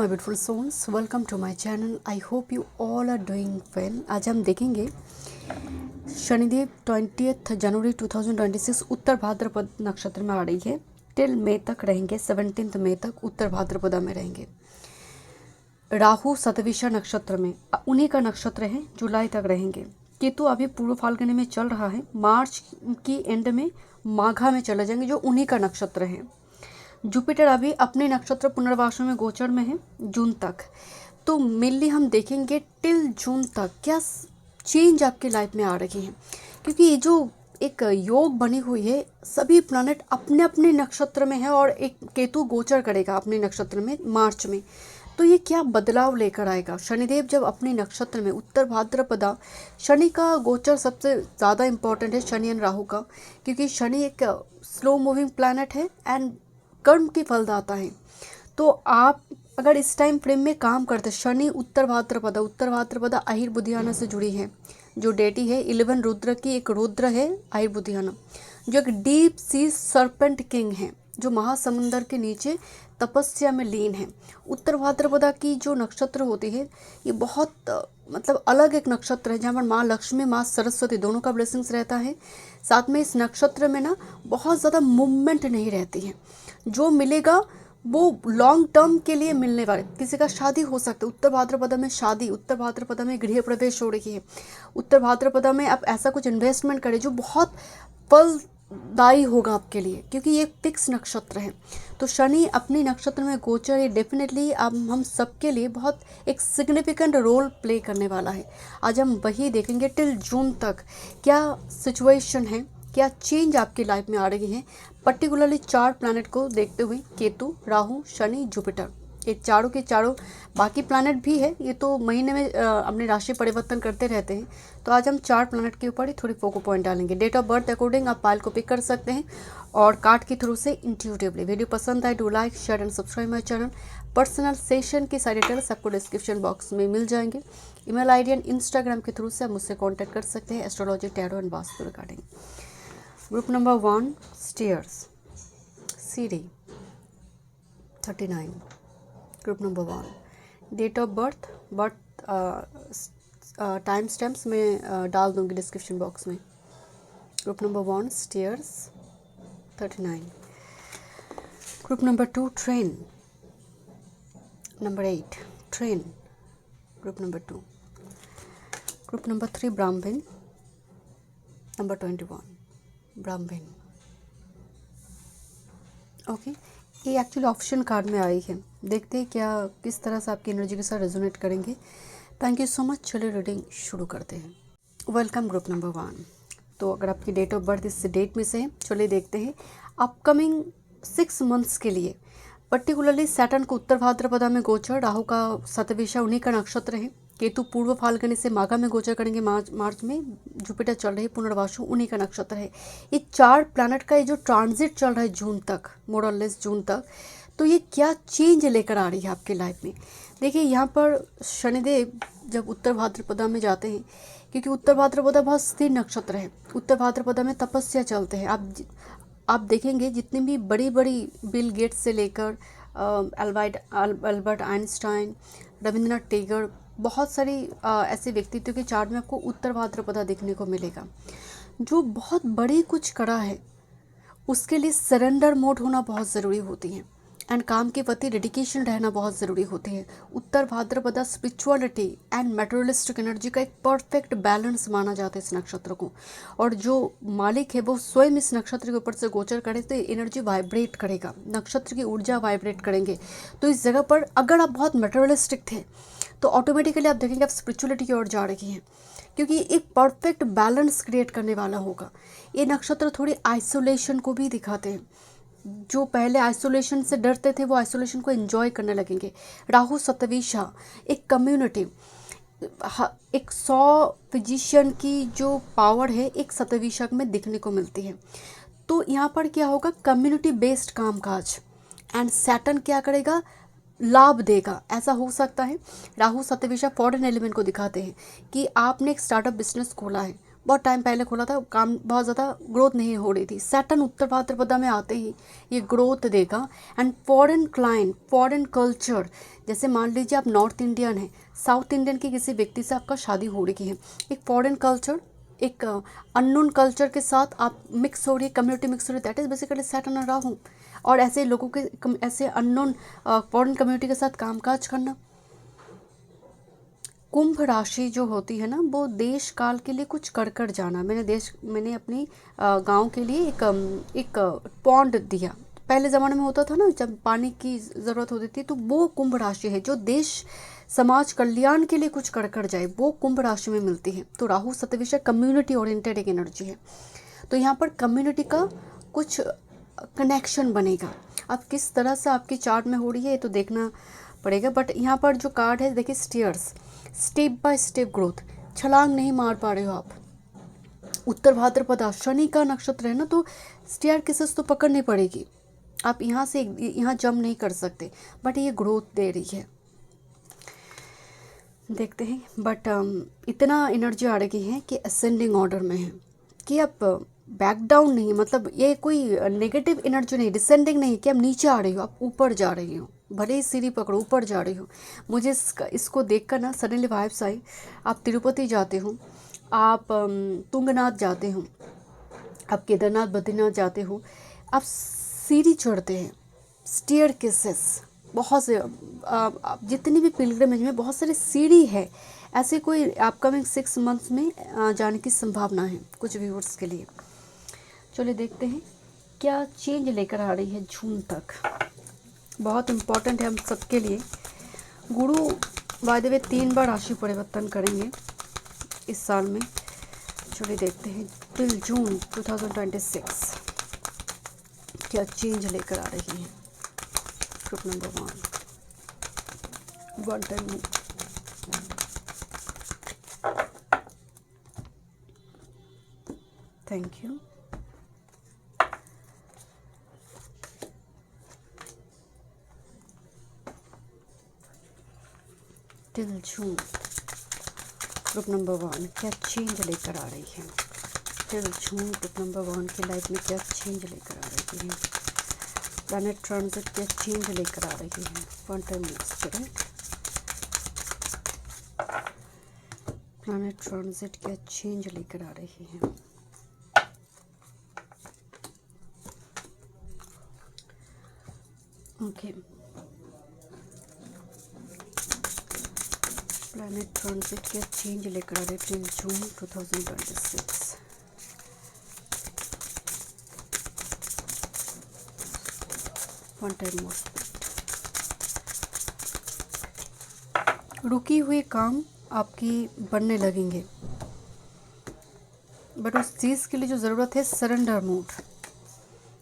Beautiful souls, welcome to my channel. I hope you all are doing well. आज हम देखेंगे शनिदेव 20 जनवरी 2026 उत्तर भाद्रपद नक्षत्र में आ रही है। टिल मई तक रहेंगे, 17 मई तक उत्तर भाद्रपदा में रहेंगे। राहु सतविषा नक्षत्र में, उन्हीं का नक्षत्र है, जुलाई तक रहेंगे। केतु अभी पूर्व फाल्गुनी में चल रहा है, मार्च की एंड में माघा में चले जाएंगे, जो उन्हीं का नक्षत्र है। जुपिटर अभी अपने नक्षत्र पुनर्वासु में गोचर में है जून तक। तो मेनली हम देखेंगे टिल जून तक क्या चेंज आपकी लाइफ में आ रही है, क्योंकि ये जो एक योग बनी हुई है, सभी प्लैनेट अपने अपने नक्षत्र में है और एक केतु गोचर करेगा अपने नक्षत्र में मार्च में। तो ये क्या बदलाव लेकर आएगा। शनिदेव जब अपने नक्षत्र में उत्तर भाद्रपदा, शनि का गोचर सबसे ज़्यादा इम्पोर्टेंट है, शनि एंड राहु का, क्योंकि शनि एक स्लो मूविंग प्लैनेट है एंड कर्म की फलदाता है। तो आप अगर इस टाइम फ्रेम में काम करते, शनि उत्तर भाद्रपदा आहिर बुधियाना से जुड़ी है। जो डेटी है 11 रुद्र की एक रुद्र है आहिर बुधियाना, जो एक डीप सी सर्पेंट किंग है, जो महासमुंदर के नीचे तपस्या में लीन है। उत्तर भाद्रपदा की जो नक्षत्र होती है, ये बहुत मतलब अलग एक नक्षत्र है, जहाँ पर माँ लक्ष्मी माँ सरस्वती दोनों का ब्लेसिंग्स रहता है। साथ में इस नक्षत्र में ना बहुत ज़्यादा मूवमेंट नहीं रहती है। जो मिलेगा वो लॉन्ग टर्म के लिए मिलने वाले, किसी का शादी हो सकता है उत्तर भाद्रपदा में, शादी उत्तर भाद्रपदा में, गृह प्रवेश हो रही है उत्तर भाद्रपदा में। आप ऐसा कुछ इन्वेस्टमेंट करें जो बहुत फलदायी होगा आपके लिए, क्योंकि ये फिक्स नक्षत्र है। तो शनि अपने नक्षत्र में गोचर, ये डेफिनेटली अब हम सबके लिए बहुत एक सिग्निफिकेंट रोल प्ले करने वाला है। आज हम वही देखेंगे टिल जून तक क्या सिचुएशन है, क्या चेंज आपकी लाइफ में आ रही है। पर्टिकुलरली 4 प्लैनेट को देखते हुए, केतु, राहु, शनि, जुपिटर, ये चारों के चारों, बाकी प्लैनेट भी है, ये तो महीने में अपने राशि परिवर्तन करते रहते हैं। तो आज हम 4 प्लैनेट के ऊपर ही थोड़ी फोकस पॉइंट डालेंगे। डेट ऑफ बर्थ अकॉर्डिंग आप फाइल को पिक कर सकते हैं और कार्ड के थ्रू से इंट्यूटिवली। वीडियो पसंद आए do like share and subscribe my channel. Personal session की सारी डिटेल्स आपको डिस्क्रिप्शन बॉक्स में मिल जाएंगे। ईमेल आईडी एंड इंस्टाग्राम के थ्रू से आप मुझसे कॉन्टैक्ट कर सकते हैं astrology, tarot and vastu regarding. Group number 1 stairs, सीढ़ी 39। Group number 1 date of birth time stamps में डाल दूंगी डिस्क्रिप्शन बॉक्स में। Group number 1 stairs 39। Group number 2 train, number 8 train, group number 2। Group number 3 ब्राह्मण, नंबर 21 ब्राह्मण। ओके, ये एक्चुअली ऑप्शन कार्ड में आई है। देखते हैं क्या किस तरह से आपकी एनर्जी के साथ रेजोनेट करेंगे। Thank you so much. चलिए रीडिंग शुरू करते हैं। Welcome group number 1। तो अगर आपकी डेट ऑफ बर्थ इस डेट में से है, चलिए देखते हैं अपकमिंग 6 मंथ्स के लिए। पर्टिकुलरली सैटर्न को उत्तर भाद्रपदा में गोचर, राहु का सतविषा उन्हीं का नक्षत्र है, केतु पूर्व फाल्गुनी से माघा में गोचर करेंगे मार्च में, जुपिटर चल रही है पुनर्वासु उन्हीं का नक्षत्र है। ये 4 प्लैनेट का ये जो ट्रांजिट चल रहा है जून तक, मोरलेस जून तक, तो ये क्या चेंज लेकर आ रही है आपकी लाइफ में। देखिए यहाँ पर शनिदेव जब उत्तर भाद्रपदा में जाते हैं, क्योंकि उत्तर भाद्रपदा बहुत स्थिर नक्षत्र है, उत्तर भाद्रपदा में तपस्या चलते हैं। आप देखेंगे जितनी भी बड़ी बड़ी बिल गेट्स से लेकर अल्बर्ट आइंस्टाइन, रविंद्रनाथ टैगोर, बहुत सारी ऐसे व्यक्तित्व के चार्ट में आपको उत्तर भाद्रपदा देखने को मिलेगा। जो बहुत बड़ी कुछ करा है उसके लिए सरेंडर मोड होना बहुत ज़रूरी होती है एंड काम के प्रति डेडिकेशन रहना बहुत ज़रूरी होती है। Uttar Bhadrapada spirituality and materialistic energy का एक परफेक्ट बैलेंस माना जाता है इस नक्षत्र को, और जो मालिक है वो स्वयं इस नक्षत्र के ऊपर से गोचर करे तो एनर्जी वाइब्रेट करेगा, नक्षत्र की ऊर्जा वाइब्रेट करेंगे। तो इस जगह पर अगर आप बहुत मटेरियलिस्टिक थे तो ऑटोमेटिकली आप देखेंगे आप स्पिरिचुअलिटी की ओर जा रही हैं, क्योंकि एक परफेक्ट बैलेंस क्रिएट करने वाला होगा। ये नक्षत्र थोड़ी आइसोलेशन को भी दिखाते हैं। जो पहले आइसोलेशन से डरते थे वो आइसोलेशन को एंजॉय करने लगेंगे। राहु सतविषा एक कम्युनिटी, एक 100 फिजिशियन की जो पावर है एक सतविषा में दिखने को मिलती है। तो यहाँ पर क्या होगा, कम्युनिटी बेस्ड कामकाज, एंड सैटर्न क्या करेगा, लाभ देगा। ऐसा हो सकता है राहु सतविषा फॉरेन एलिमेंट को दिखाते हैं कि आपने एक स्टार्टअप बिजनेस खोला है, बहुत टाइम पहले खोला था, काम बहुत ज़्यादा ग्रोथ नहीं हो रही थी। सैटर्न उत्तर भाद्रपदा में आते ही ये ग्रोथ देगा। And foreign client, foreign culture, जैसे मान लीजिए आप नॉर्थ इंडियन हैं, साउथ इंडियन की किसी व्यक्ति से आपका शादी हो रही है, एक फॉरेन कल्चर, एक अननोन कल्चर के साथ आप मिक्स हो रही है, कम्युनिटी मिक्स हो रही है, दैट इज़ बेसिकली सैटर्न और राहु। और ऐसे लोगों के ऐसे अननोन फॉरेन कम्युनिटी के साथ कामकाज करना। कुंभ राशि जो होती है ना, वो देश काल के लिए कुछ कर कर जाना। मैंने अपनी गांव के लिए एक पॉन्ड दिया। पहले ज़माने में होता था ना, जब पानी की ज़रूरत होती थी, तो वो कुंभ राशि है जो देश समाज कल्याण के लिए कुछ कर कर जाए, वो कुंभ राशि में मिलती है। तो राहु सतविषय कम्युनिटी ओरिएंटेड एक एनर्जी है। तो यहाँ पर कम्युनिटी का कुछ कनेक्शन बनेगा। अब किस तरह से आपकी चार्ट में हो रही है ये तो देखना पड़ेगा। बट यहाँ पर जो कार्ड है देखिए, stairs, step by step growth, छलांग नहीं मार पा रहे हो आप। उत्तर भाद्रपदा शनि का नक्षत्र है ना, तो स्टेयर किसस तो पकड़नी पड़ेगी, आप यहाँ से यहाँ जंप नहीं कर सकते। बट ये ग्रोथ दे रही है, देखते हैं। बट इतना एनर्जी आ रही है कि असेंडिंग ऑर्डर में है, कि आप बैक डाउन नहीं, मतलब ये कोई नेगेटिव एनर्जी नहीं, डिसेंडिंग नहीं कि आप नीचे आ रही हो, आप ऊपर जा रही हो। भले ही सीढ़ी पकड़ो, ऊपर जा रही हो। मुझे इसको देखकर ना सडनली वाइब्स आई। आप तिरुपति जाते हो, आप तुंगनाथ जाते हो, आप केदारनाथ बद्रीनाथ जाते हो, आप सीढ़ी चढ़ते हैं, स्टेयर केसेस, बहुत से जितनी भी पिलग्रिमेज में बहुत सारे सीढ़ी है। ऐसे कोई अपकमिंग 6 मंथ्स में जाने की संभावना है कुछ व्यूअर्स के लिए। चलिए देखते हैं क्या चेंज लेकर आ रही है जून तक। बहुत इम्पॉर्टेंट है हम सबके लिए। गुरु बाय द वे 3 बार राशि परिवर्तन करेंगे इस साल में। चलिए देखते हैं टिल जून 2026 क्या चेंज लेकर आ रही है। Group number 1 time. Thank you. Till June group number 1 क्या चेंज लेकर आ रही है। टिल जून ग्रुप नंबर 1 की लाइफ में क्या चेंज लेकर आ रही है। प्लैनेट ट्रांजिट क्या चेंज लेकर आ रही है। 1 टाइम स्पिरिट। प्लैनेट ट्रांजिट क्या चेंज लेकर आ रही है। ओके, प्लैनेट ट्रांजिट क्या चेंज लेकर आ रही है till June 2026। One time more. रुकी हुई काम आपकी बनने लगेंगे, बट उस चीज़ के लिए जो ज़रूरत है सरेंडर मूड।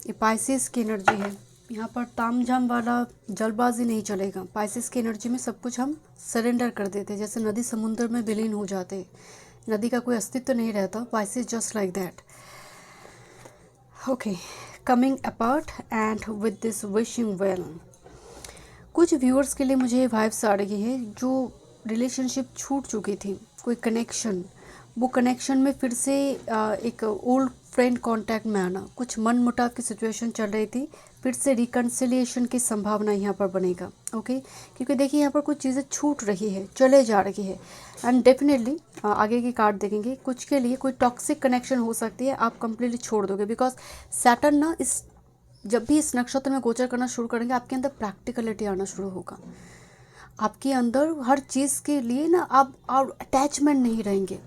ये पाइसेस की एनर्जी है, यहाँ पर तामझाम वाला जल्दबाजी नहीं चलेगा। पाइसेस की एनर्जी में सब कुछ हम सरेंडर कर देते हैं, जैसे नदी समुद्र में विलीन हो जाते हैं, नदी का कोई अस्तित्व नहीं रहता। Pisces just like that. Okay, coming apart and with this wishing well. कुछ व्यूअर्स के लिए मुझे वाइब्स आ रही है जो रिलेशनशिप छूट चुकी थी, कोई कनेक्शन, वो कनेक्शन में फिर से एक ओल्ड फ्रेंड कांटेक्ट में आना, कुछ मन मुटाव की सिचुएशन चल रही थी, फिर से रिकन्सिलिएशन की संभावना यहाँ पर बनेगा। ओके, क्योंकि देखिए यहाँ पर कुछ चीज़ें छूट रही है, चले जा रही है। एंड डेफिनेटली आगे की कार्ड देखेंगे, कुछ के लिए कोई टॉक्सिक कनेक्शन हो सकती है, आप कंप्लीटली छोड़ दोगे। बिकॉज सैटर्न ना जब भी इस नक्षत्र में गोचर करना शुरू करेंगे, आपके अंदर प्रैक्टिकलिटी आना शुरू होगा। आपके अंदर हर चीज़ के लिए ना आप अटैचमेंट नहीं रहेंगे।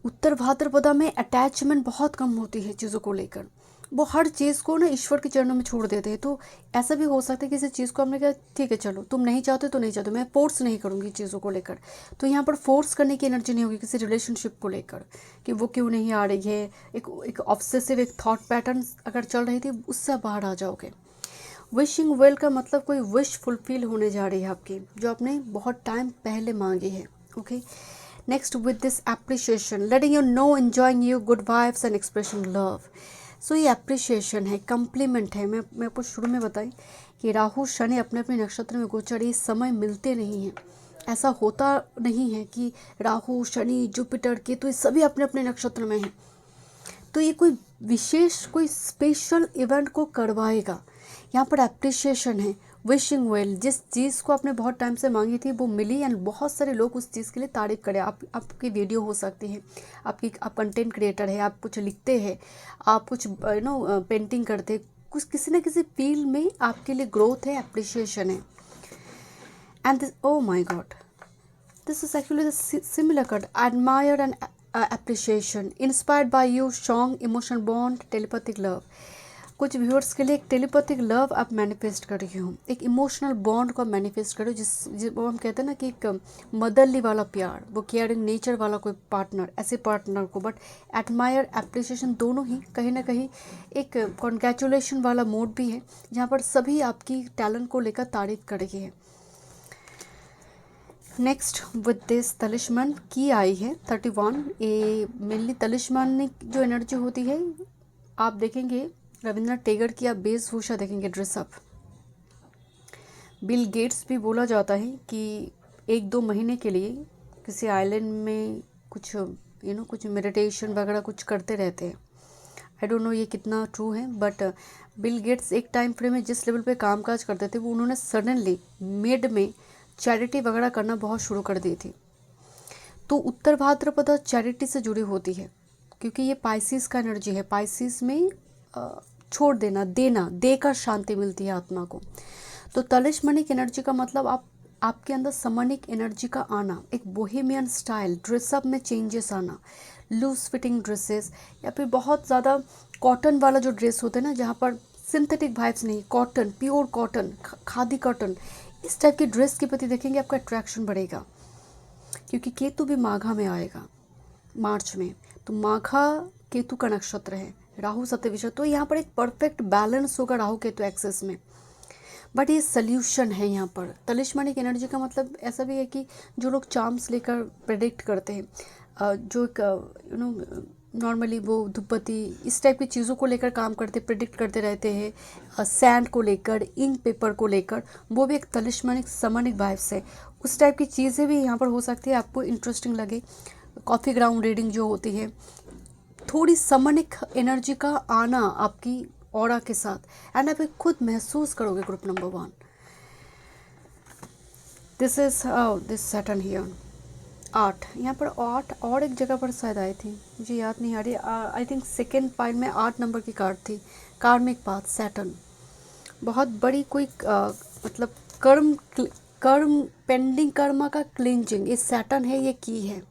उत्तर भाद्रपदा में अटैचमेंट बहुत कम होती है चीज़ों को लेकर, वो हर चीज़ को ना ईश्वर के चरणों में छोड़ देते हैं। तो ऐसा भी हो सकता है कि किसी चीज़ को हमने कहा ठीक है चलो तुम नहीं चाहते तो नहीं चाहते, मैं फोर्स नहीं करूँगी चीज़ों को लेकर। तो यहाँ पर फोर्स करने की एनर्जी नहीं होगी किसी रिलेशनशिप को लेकर कि वो क्यों नहीं आ रही है। एक ऑब्सेसिव एक थॉट पैटर्न अगर चल रही थी, उससे बाहर आ जाओगे। विशिंग वेल का मतलब कोई विश फुलफिल होने जा रही है आपकी, जो आपने बहुत टाइम पहले मांगी है। Okay, next with this appreciation, letting you know, enjoying you, good vibes and expression love. So ये एप्रिशिएशन है, कम्प्लीमेंट है। मैं आपको शुरू में बताई कि राहु शनि अपने अपने नक्षत्र में गोचर, ये समय मिलते नहीं हैं। ऐसा होता नहीं है कि राहु, शनि, जुपिटर, केतु ये सभी अपने अपने नक्षत्र में हैं, तो ये कोई विशेष, कोई स्पेशल इवेंट को करवाएगा। यहाँ पर एप्रिसिएशन है, विशिंग वेल, जिस चीज़ को आपने बहुत टाइम से मांगी थी वो मिली, एंड बहुत सारे लोग उस चीज़ के लिए तारीफ करें। आपकी वीडियो हो सकती है, आप कंटेंट क्रिएटर है, आप कुछ लिखते हैं, आप कुछ पेंटिंग करते हैं, कुछ किसी न किसी फील्ड में आपके लिए ग्रोथ है, एप्रिसिएशन है। And this, oh my god, this is actually the similar card. Admire and appreciation, inspired by you, strong emotional bond, telepathic love. कुछ व्यूअर्स के लिए एक टेलीपैथिक लव आप मैनिफेस्ट कर रही हो, एक इमोशनल बॉन्ड को आप मैनिफेस्ट करो, जिस वो हम कहते हैं ना कि एक मदरली वाला प्यार, वो केयरिंग नेचर वाला कोई पार्टनर, ऐसे पार्टनर को। बट एडमायर, एप्रिसिएशन दोनों ही कहीं ना कहीं एक कॉन्ग्रेचुलेशन वाला मोड भी है, जहाँ पर सभी आपकी टैलेंट को लेकर तारीफ कर रही है। नेक्स्ट विद दिस तलिस्मान की आई है 31। ये मेनली तलिस्मान जो एनर्जी होती है, आप देखेंगे रविंद्रनाथ टैगोर की आप वेशभूषा देखेंगे, ड्रेसअप। बिल गेट्स भी बोला जाता है कि 1-2 महीने के लिए किसी आइलैंड में कुछ कुछ मेडिटेशन वगैरह कुछ करते रहते हैं। आई डोंट नो ये कितना ट्रू है, बट बिल गेट्स एक टाइम फ्रेम में जिस लेवल पे कामकाज करते थे, वो उन्होंने सडनली मिड में चैरिटी वगैरह करना बहुत शुरू कर दी थी। तो उत्तर भाद्रपद चैरिटी से जुड़ी होती है, क्योंकि ये पाइसिस का एनर्जी है। पाइसिस में छोड़ देना, देना, देकर शांति मिलती है आत्मा को। तो तलिस्मानिक एनर्जी का मतलब आपके अंदर समनिक एनर्जी का आना, एक बोहेमियन स्टाइल, ड्रेसअप में चेंजेस आना, लूज फिटिंग ड्रेसेस, या फिर बहुत ज़्यादा कॉटन वाला जो ड्रेस होता है ना, जहाँ पर सिंथेटिक वाइब्स नहीं, cotton, pure cotton, khadi cotton, इस टाइप की ड्रेस के प्रति देखेंगे आपका अट्रैक्शन बढ़ेगा। क्योंकि केतु भी माघा में आएगा मार्च में, तो माघा केतु का नक्षत्र है, राहु सत्यविषय, तो यहाँ पर एक परफेक्ट बैलेंस होगा राहु केतु एक्सेस में। बट ये सल्यूशन है यहाँ पर। तलिस्मानिक एनर्जी का मतलब ऐसा भी है कि जो लोग चार्म्स लेकर प्रेडिक्ट करते हैं, जो एक नॉर्मली वो धूपबत्ती इस टाइप की चीज़ों को लेकर काम करते, प्रेडिक्ट करते रहते हैं, सैंड को लेकर, इंक पेपर को लेकर, वो भी एक तलिस्मानिक समनिक वाइब्स है। उस टाइप की चीज़ें भी यहाँ पर हो सकती है, आपको इंटरेस्टिंग लगे। कॉफ़ी ग्राउंड रीडिंग जो होती है, थोड़ी समनिक एनर्जी का आना आपकी ऑरा के साथ, एंड आप खुद महसूस करोगे। Group number 1, this is this Saturn here 8, यहाँ पर 8 और एक जगह पर शायद आई थी, मुझे याद नहीं आ रही। आई थिंक सेकेंड पाइल में 8 नंबर की कार्ड थी, कार्मिक पाथ, सैटर्न। बहुत बड़ी कोई मतलब कर्म पेंडिंग कर्मा का क्लिंजिंग, ये सैटर्न है, ये की है,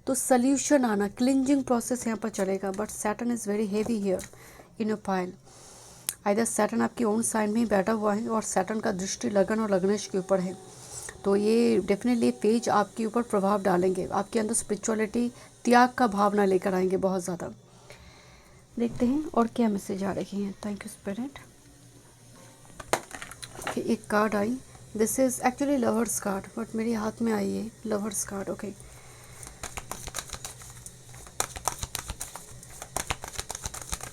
तो सल्यूशन आना, क्लिंजिंग प्रोसेस यहाँ पर चलेगा। But Saturn is very heavy here in your pile. Either Saturn आपकी ओन साइन में ही बैठा हुआ है, और सैटर्न का दृष्टि लगन और लग्नेश के ऊपर है, तो ये डेफिनेटली पेज आपके ऊपर प्रभाव डालेंगे, आपके अंदर स्पिरिचुअलिटी, त्याग का भावना लेकर आएंगे बहुत ज़्यादा। देखते हैं और क्या मैसेज आ रही हैं। Thank you spirit. एक कार्ड आई, this is actually lovers card, but मेरे हाथ में आई है लवर्स कार्ड। ओके,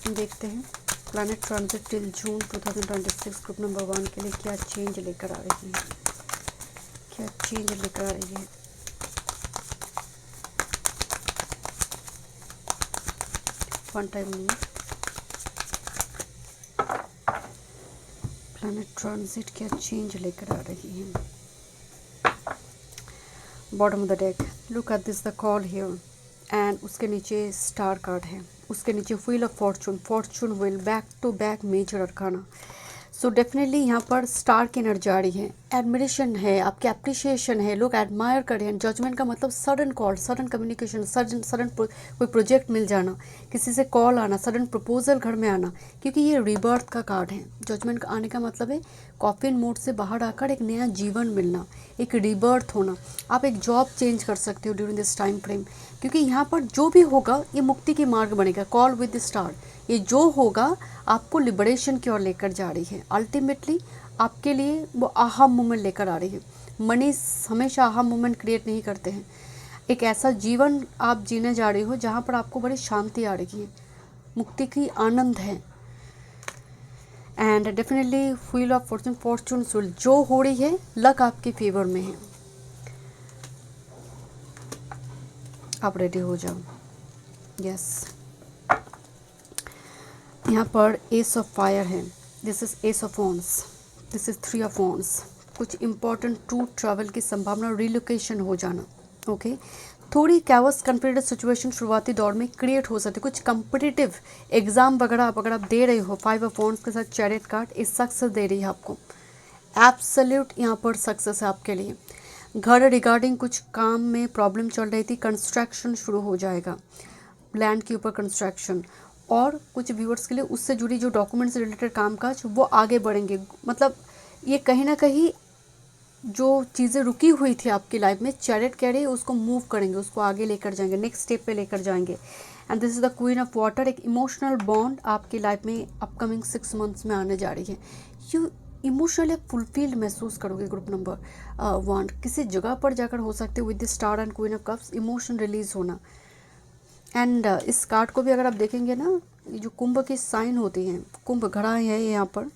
देखते हैं planet transit till June 2026 group number 1 के लिए क्या चेंज लेकर आ रही है, क्या चेंज लेकर आ रही है। वन टाइम में प्लैनेट ट्रांजिट क्या चेंज लेकर आ रही है। Bottom of the deck, look at this the call here, and उसके नीचे स्टार कार्ड है, उसके नीचे wheel of fortune, fortune wheel, back to back major arcana. So definitely यहाँ पर स्टार की एनर्जी आ रही है, एडमिरेशन है, आपकी एप्रिशिएशन है, लोग एडमायर कर रहे हैं। जजमेंट का मतलब sudden call, sudden communication, sudden कोई प्रोजेक्ट मिल जाना, किसी से कॉल आना, सडन प्रपोजल घर में आना, क्योंकि ये रीबर्थ का कार्ड है। जजमेंट का आने का मतलब है कॉफिन मोड से बाहर आकर एक नया जीवन मिलना, एक रीबर्थ होना। आप एक जॉब चेंज कर सकते हो ड्यूरिंग दिस टाइम फ्रेम, क्योंकि यहाँ पर जो भी होगा ये मुक्ति के मार्ग बनेगा। कॉल विद द स्टार, ये जो होगा आपको लिबरेशन की ओर लेकर जा रही है। अल्टीमेटली आपके लिए वो आहा मोमेंट लेकर आ रही है। मनी हमेशा आहा मोमेंट क्रिएट नहीं करते हैं। एक ऐसा जीवन आप जीने जा रही हो जहाँ पर आपको बड़ी शांति आ रही है, मुक्ति की आनंद है। And definitely wheel of fortune, Fortune जो हो रही है लक आपके फेवर में है। आप रेडी हो जाओ। यस, यहाँ पर एस ऑफ फायर है, this is S of wands, this is three of wands. कुछ इंपॉर्टेंट टूर ट्रैवल की संभावना, रिलोकेशन हो जाना। ओके, थोड़ी कैवस कॉन्फिडेंट सिचुएशन शुरुआती दौर में क्रिएट हो सकती है। कुछ कम्पिटिटिव एग्जाम वगैरह अगर आप दे रहे हो, फाइव ऑफ वॉन्ड्स के साथ चैरियट कार्ड, इस सक्सेस दे रही है आपको, एब्सोल्यूट यहाँ पर सक्सेस है आपके लिए। घर रिगार्डिंग कुछ काम में प्रॉब्लम चल रही थी, कंस्ट्रक्शन शुरू हो जाएगा, लैंड के ऊपर कंस्ट्रक्शन। और कुछ व्यूअर्स के लिए उससे जुड़ी जो डॉक्यूमेंट्स रिलेटेड कामकाज वो आगे बढ़ेंगे। मतलब ये कहीं ना कहीं जो चीज़ें रुकी हुई थी आपकी लाइफ में, चैरियट कह रही है उसको मूव करेंगे, उसको आगे लेकर जाएंगे, नेक्स्ट स्टेप पे लेकर जाएंगे। And this is the queen of water. एक इमोशनल बॉन्ड आपकी लाइफ में अपकमिंग 6 मंथ्स में आने जा रही है। यू इमोशनली फुलफिल्ड महसूस करोगे। ग्रुप नंबर 1 किसी जगह पर जाकर हो सकते with the star and queen of cups, emotion release होना। एंड इस कार्ड को भी अगर आप देखेंगे ना, ये जो कुंभ की साइन होती हैं, कुंभ घड़ा है यहाँ पर,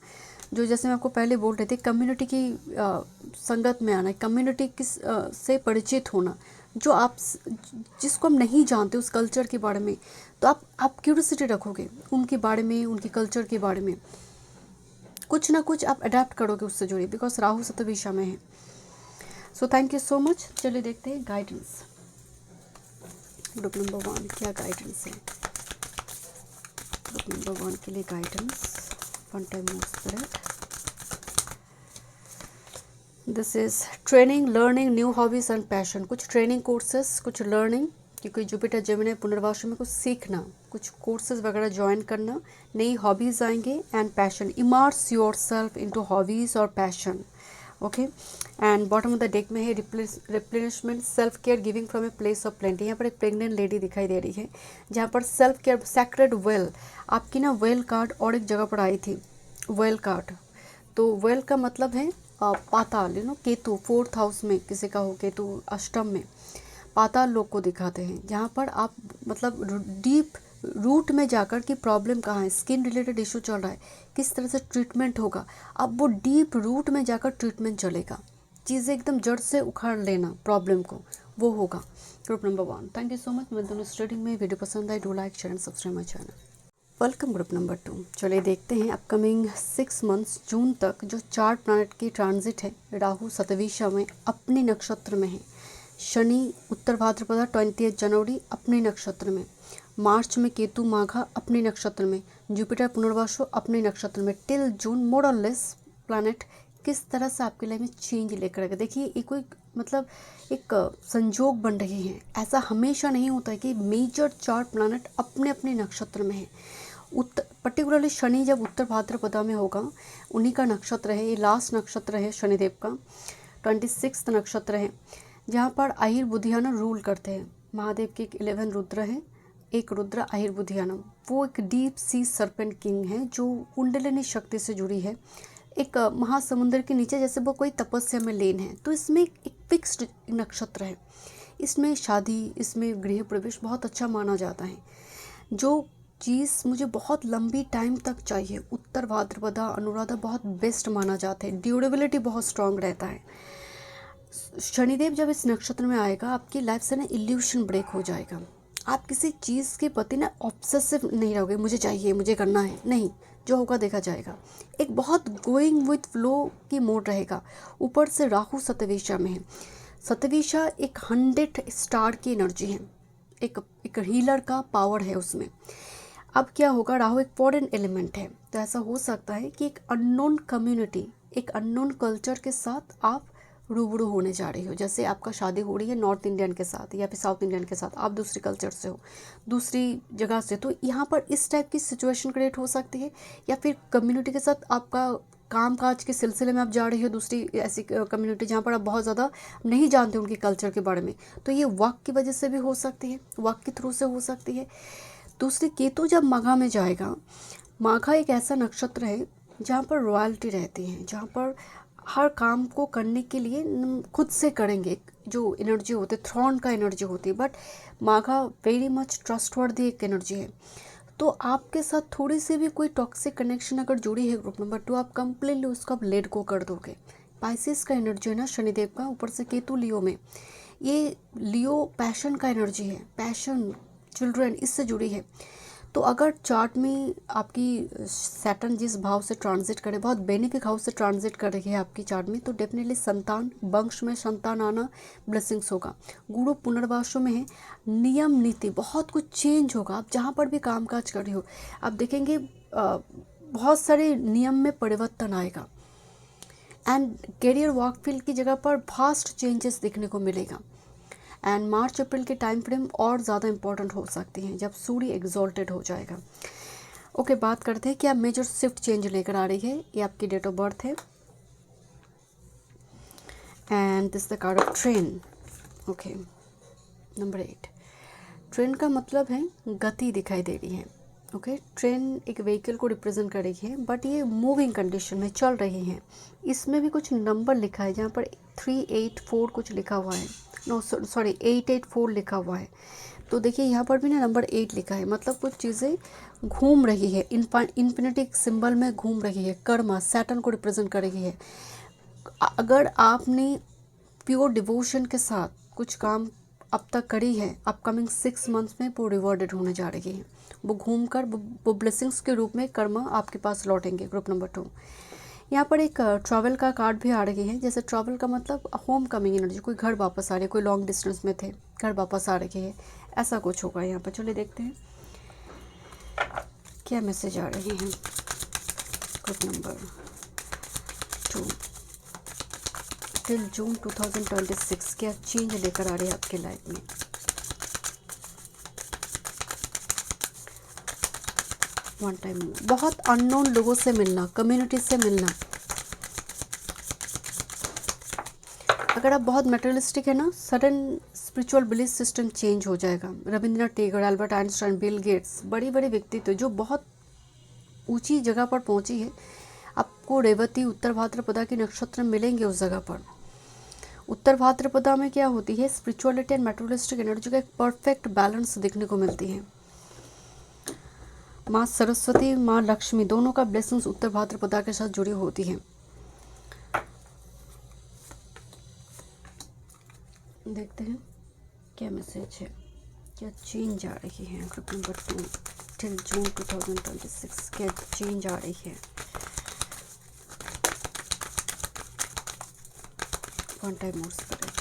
जो जैसे मैं आपको पहले बोल रही थी, कम्युनिटी की संगत में आना, कम्युनिटी किस से परिचित होना, जो आप जिसको हम नहीं जानते उस कल्चर के बारे में, तो आप क्यूरियोसिटी रखोगे उनके बारे में, उनकी कल्चर के बारे में, कुछ ना कुछ आप अडेप्ट करोगे उससे जुड़ी, बिकॉज राहु सतभिषा में है। So thank you so much. चलिए देखते हैं गाइडेंस। ग्रुप नंबर 1 क्या गाइडेंस है? ग्रुप नंबर 1 के लिए guidance, one time more spirit. This is training, learning, new hobbies and passion. कुछ ट्रेनिंग कोर्सेस, कुछ लर्निंग, क्योंकि जुपिटर जेमिनी पुनर्वासु में कुछ सीखना, कुछ कोर्सेज वगैरह ज्वाइन करना, नई हॉबीज आएंगे and passion. Immerse yourself into hobbies और passion. Okay, and bottom of the deck में है replenishment, self care, giving from a place of plenty. यहाँ पर एक प्रेग्नेंट लेडी दिखाई दे रही है, जहाँ पर सेल्फ केयर, सैक्रेड वेल, आपकी ना वेल कार्ड और एक जगह पर आई थी, वेल कार्ड। तो वेल का मतलब है पाताल, केतु 4th हाउस में किसी का हो, केतु अष्टम में, पाताल लोग को दिखाते हैं, जहाँ पर आप मतलब डीप रूट में जाकर कि प्रॉब्लम कहाँ है, स्किन रिलेटेड इशू चल रहा है, किस तरह से ट्रीटमेंट होगा, अब वो डीप रूट में जाकर ट्रीटमेंट चलेगा, चीज़ें एकदम जड़ से उखाड़ लेना प्रॉब्लम को, वो होगा। Group number 1, thank you so much. मैं दोनों स्टडिंग में वीडियो पसंद आई, do like, share and subscribe my channel. Welcome group number 2। चलिए देखते हैं अपकमिंग 6 मंथ्स जून तक जो 4 प्लैनेट की ट्रांजिट है। राहु सतभिषा में अपने नक्षत्र में है, शनि उत्तर भाद्रपदा 20 जनवरी अपने नक्षत्र में, मार्च में केतु माघा अपने नक्षत्र में, जुपिटर पुनर्वासु अपने नक्षत्र में। टिल जून मोर और लेस प्लैनेट किस तरह से आपकी लाइफ में चेंज लेकर आएगा। देखिए ये कोई मतलब एक संजोग बन रही है, ऐसा हमेशा नहीं होता है कि मेजर 4 प्लैनेट अपने अपने नक्षत्र में है। पर्टिकुलरली शनि जब उत्तर भाद्रपदा में होगा, उन्हीं का नक्षत्र है, ये लास्ट नक्षत्र है शनिदेव का, 26 नक्षत्र है, जहाँ पर आहिर बुधियाना रूल करते हैं। महादेव के 11 रुद्र हैं, एक रुद्र आहिर बुधियाना, वो एक डीप सी सर्पेंट किंग है जो कुंडलिनी शक्ति से जुड़ी है, एक महासमुंदर के नीचे जैसे वो कोई तपस्या में लीन है। तो इसमें एक फिक्स्ड नक्षत्र है, इसमें शादी, इसमें गृह प्रवेश बहुत अच्छा माना जाता है। जो चीज़ मुझे बहुत लंबी टाइम तक चाहिए, उत्तर भाद्रपदा अनुराधा बहुत बेस्ट माना जाता है, ड्यूरेबिलिटी बहुत स्ट्रांग रहता है। शनिदेव जब इस नक्षत्र में आएगा, आपकी लाइफ से ना इल्यूशन ब्रेक हो जाएगा, आप किसी चीज़ के प्रति ना ऑब्सेसिव नहीं रहोगे, मुझे चाहिए, मुझे करना है, नहीं, जो होगा देखा जाएगा। एक बहुत गोइंग विथ फ्लो की मोड रहेगा। ऊपर से राहु सतभिषा में है, सतभिषा एक 100 स्टार की एनर्जी है, एक हीलर का पावर है उसमें। अब क्या होगा, राहु एक फॉरेन एलिमेंट है, तो ऐसा हो सकता है कि एक अननोन कम्युनिटी, एक अननोन कल्चर के साथ आप रूबरू होने जा रही हो। जैसे आपका शादी हो रही है नॉर्थ इंडियन के साथ या फिर साउथ इंडियन के साथ, आप दूसरी कल्चर से हो, दूसरी जगह से, तो यहाँ पर इस टाइप की सिचुएशन क्रिएट हो सकती है। या फिर कम्युनिटी के साथ आपका काम काज के सिलसिले में आप जा रही हो दूसरी ऐसी कम्युनिटी जहाँ पर आप बहुत ज़्यादा नहीं जानते उनके कल्चर के बारे में, तो ये वर्क की वजह से भी हो सकती है, वर्क के थ्रू से हो सकती है। दूसरी, केतु जब माघा में जाएगा, माघा एक ऐसा नक्षत्र है जहाँ पर रॉयल्टी रहती है, जहाँ पर हर काम को करने के लिए खुद से करेंगे, जो एनर्जी होती है थ्रॉन का एनर्जी होती है, बट माघा वेरी मच ट्रस्टवर्दी एक एनर्जी है। तो आपके साथ थोड़ी सी भी कोई टॉक्सिक कनेक्शन अगर जुड़ी है ग्रुप नंबर 2, आप कंप्लीटली उसको आप लेट गो कर दोगे। पाइसेस का एनर्जी है ना शनिदेव का, ऊपर से केतु लियो में, ये लियो पैशन का एनर्जी है, पैशन, चिल्ड्रन, इससे जुड़ी है। तो अगर चार्ट में आपकी सैटर्न जिस भाव से ट्रांजिट करे, बहुत बेनिफिक हाउस से ट्रांजिट कर रही है आपकी चार्ट में, तो डेफिनेटली संतान, वंश में संतान आना ब्लेसिंग्स होगा। गुरु पुनर्वासों में है, नियम नीति बहुत कुछ चेंज होगा। आप जहाँ पर भी कामकाज कर रहे हो आप देखेंगे बहुत सारे नियम में परिवर्तन आएगा। एंड करियर वर्क फील्ड की जगह पर फास्ट चेंजेस देखने को मिलेगा। एंड मार्च अप्रैल के टाइम फ्रेम और ज़्यादा इंपॉर्टेंट हो सकती हैं जब सूर्य एग्जॉल्टेड हो जाएगा। ओके, बात करते हैं कि आप मेजर शिफ्ट चेंज लेकर आ रही है। ये आपकी डेट ऑफ बर्थ है and this the card of train. Okay, number 8, train का मतलब है गति दिखाई दे रही है। ओके, ट्रेन एक व्हीकल को रिप्रेजेंट कर रही है, बट ये मूविंग कंडीशन में चल रही है। इसमें भी कुछ नंबर लिखा है, जहाँ पर 384 कुछ लिखा हुआ है, नो सॉरी 884 लिखा हुआ है। तो देखिए यहाँ पर भी ना नंबर 8 लिखा है, मतलब कुछ चीज़ें घूम रही है, इन्फिनिटी सिंबल में घूम रही है। कर्मा सैटर्न को रिप्रेजेंट कर रही है। अगर आपने प्योर डिवोशन के साथ कुछ काम अब तक करी है, अपकमिंग 6 मंथ्स में वो रिवॉर्डेड होने जा रही है। वो घूम कर वो ब्लेसिंग्स के रूप में कर्मा आपके पास लौटेंगे। ग्रुप नंबर 2, यहाँ पर एक ट्रैवल का कार्ड भी आ रही है। जैसे ट्रैवल का मतलब होम कमिंग एनर्जी, कोई घर वापस आ रही है, कोई लॉन्ग डिस्टेंस में थे घर वापस आ रही है, ऐसा कुछ होगा यहाँ पर। चलिए देखते हैं क्या मैसेज आ रही हैं। ग्रुप नंबर 2, टिल जून 2026 क्या चेंज लेकर आ रही है आपके लाइफ में। वन टाइम, बहुत अननोन लोगों से मिलना, कम्युनिटी से मिलना। अगर आप बहुत मटेरियलिस्टिक है ना, sudden spiritual belief system change हो जाएगा। Rabindranath Tagore, Albert Einstein, Bill Gates, बड़ी बड़ी व्यक्तित्व जो बहुत ऊंची जगह पर पहुंची है, आपको रेवती उत्तर भाद्रपदा की नक्षत्र मिलेंगे उस जगह पर। उत्तर भाद्रपदा में क्या होती है, स्पिरिचुअलिटी एंड मटेरियलिस्टिक एनर्जी का एक परफेक्ट बैलेंस देखने को मिलती है। माँ सरस्वती, माँ लक्ष्मी, दोनों का ब्लेसिंग्स उत्तर भाद्रपदा के साथ जुड़ी होती हैं। देखते हैं क्या मैसेज है, क्या चेंज आ रही है। ग्रुप नंबर 2, टिल जून 2026 क्या चेंज आ रही है। One time more spirit.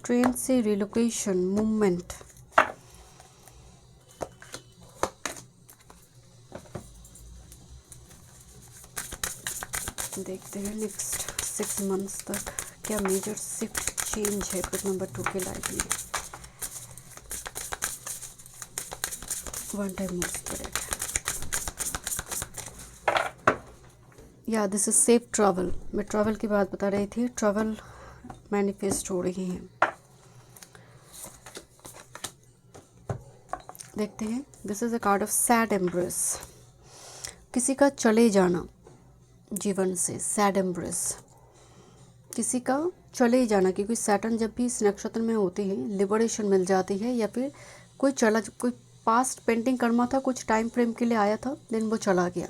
Train से रिलोकेशन, मूवमेंट। देखते हैं नेक्स्ट 6 मंथ्स तक क्या मेजर शिफ्ट चेंज है ग्रुप नंबर 2 के लाइफ में। One time more spirit. या दिस इज सेफ ट्रैवल। मैं ट्रैवल की बात बता रही थी, ट्रैवल मैनिफेस्ट हो रही हैं। देखते हैं, this is a card of sad embrace. किसी का चले जाना जीवन से, सैड एम्ब्रेस, किसी का चले जाना, क्योंकि सैटर्न जब भी इस नक्षत्र में होती है लिबरेशन मिल जाती है, या फिर कोई पास्ट पेंटिंग कर्मा था, कुछ टाइम फ्रेम के लिए आया था, देन वो चला गया।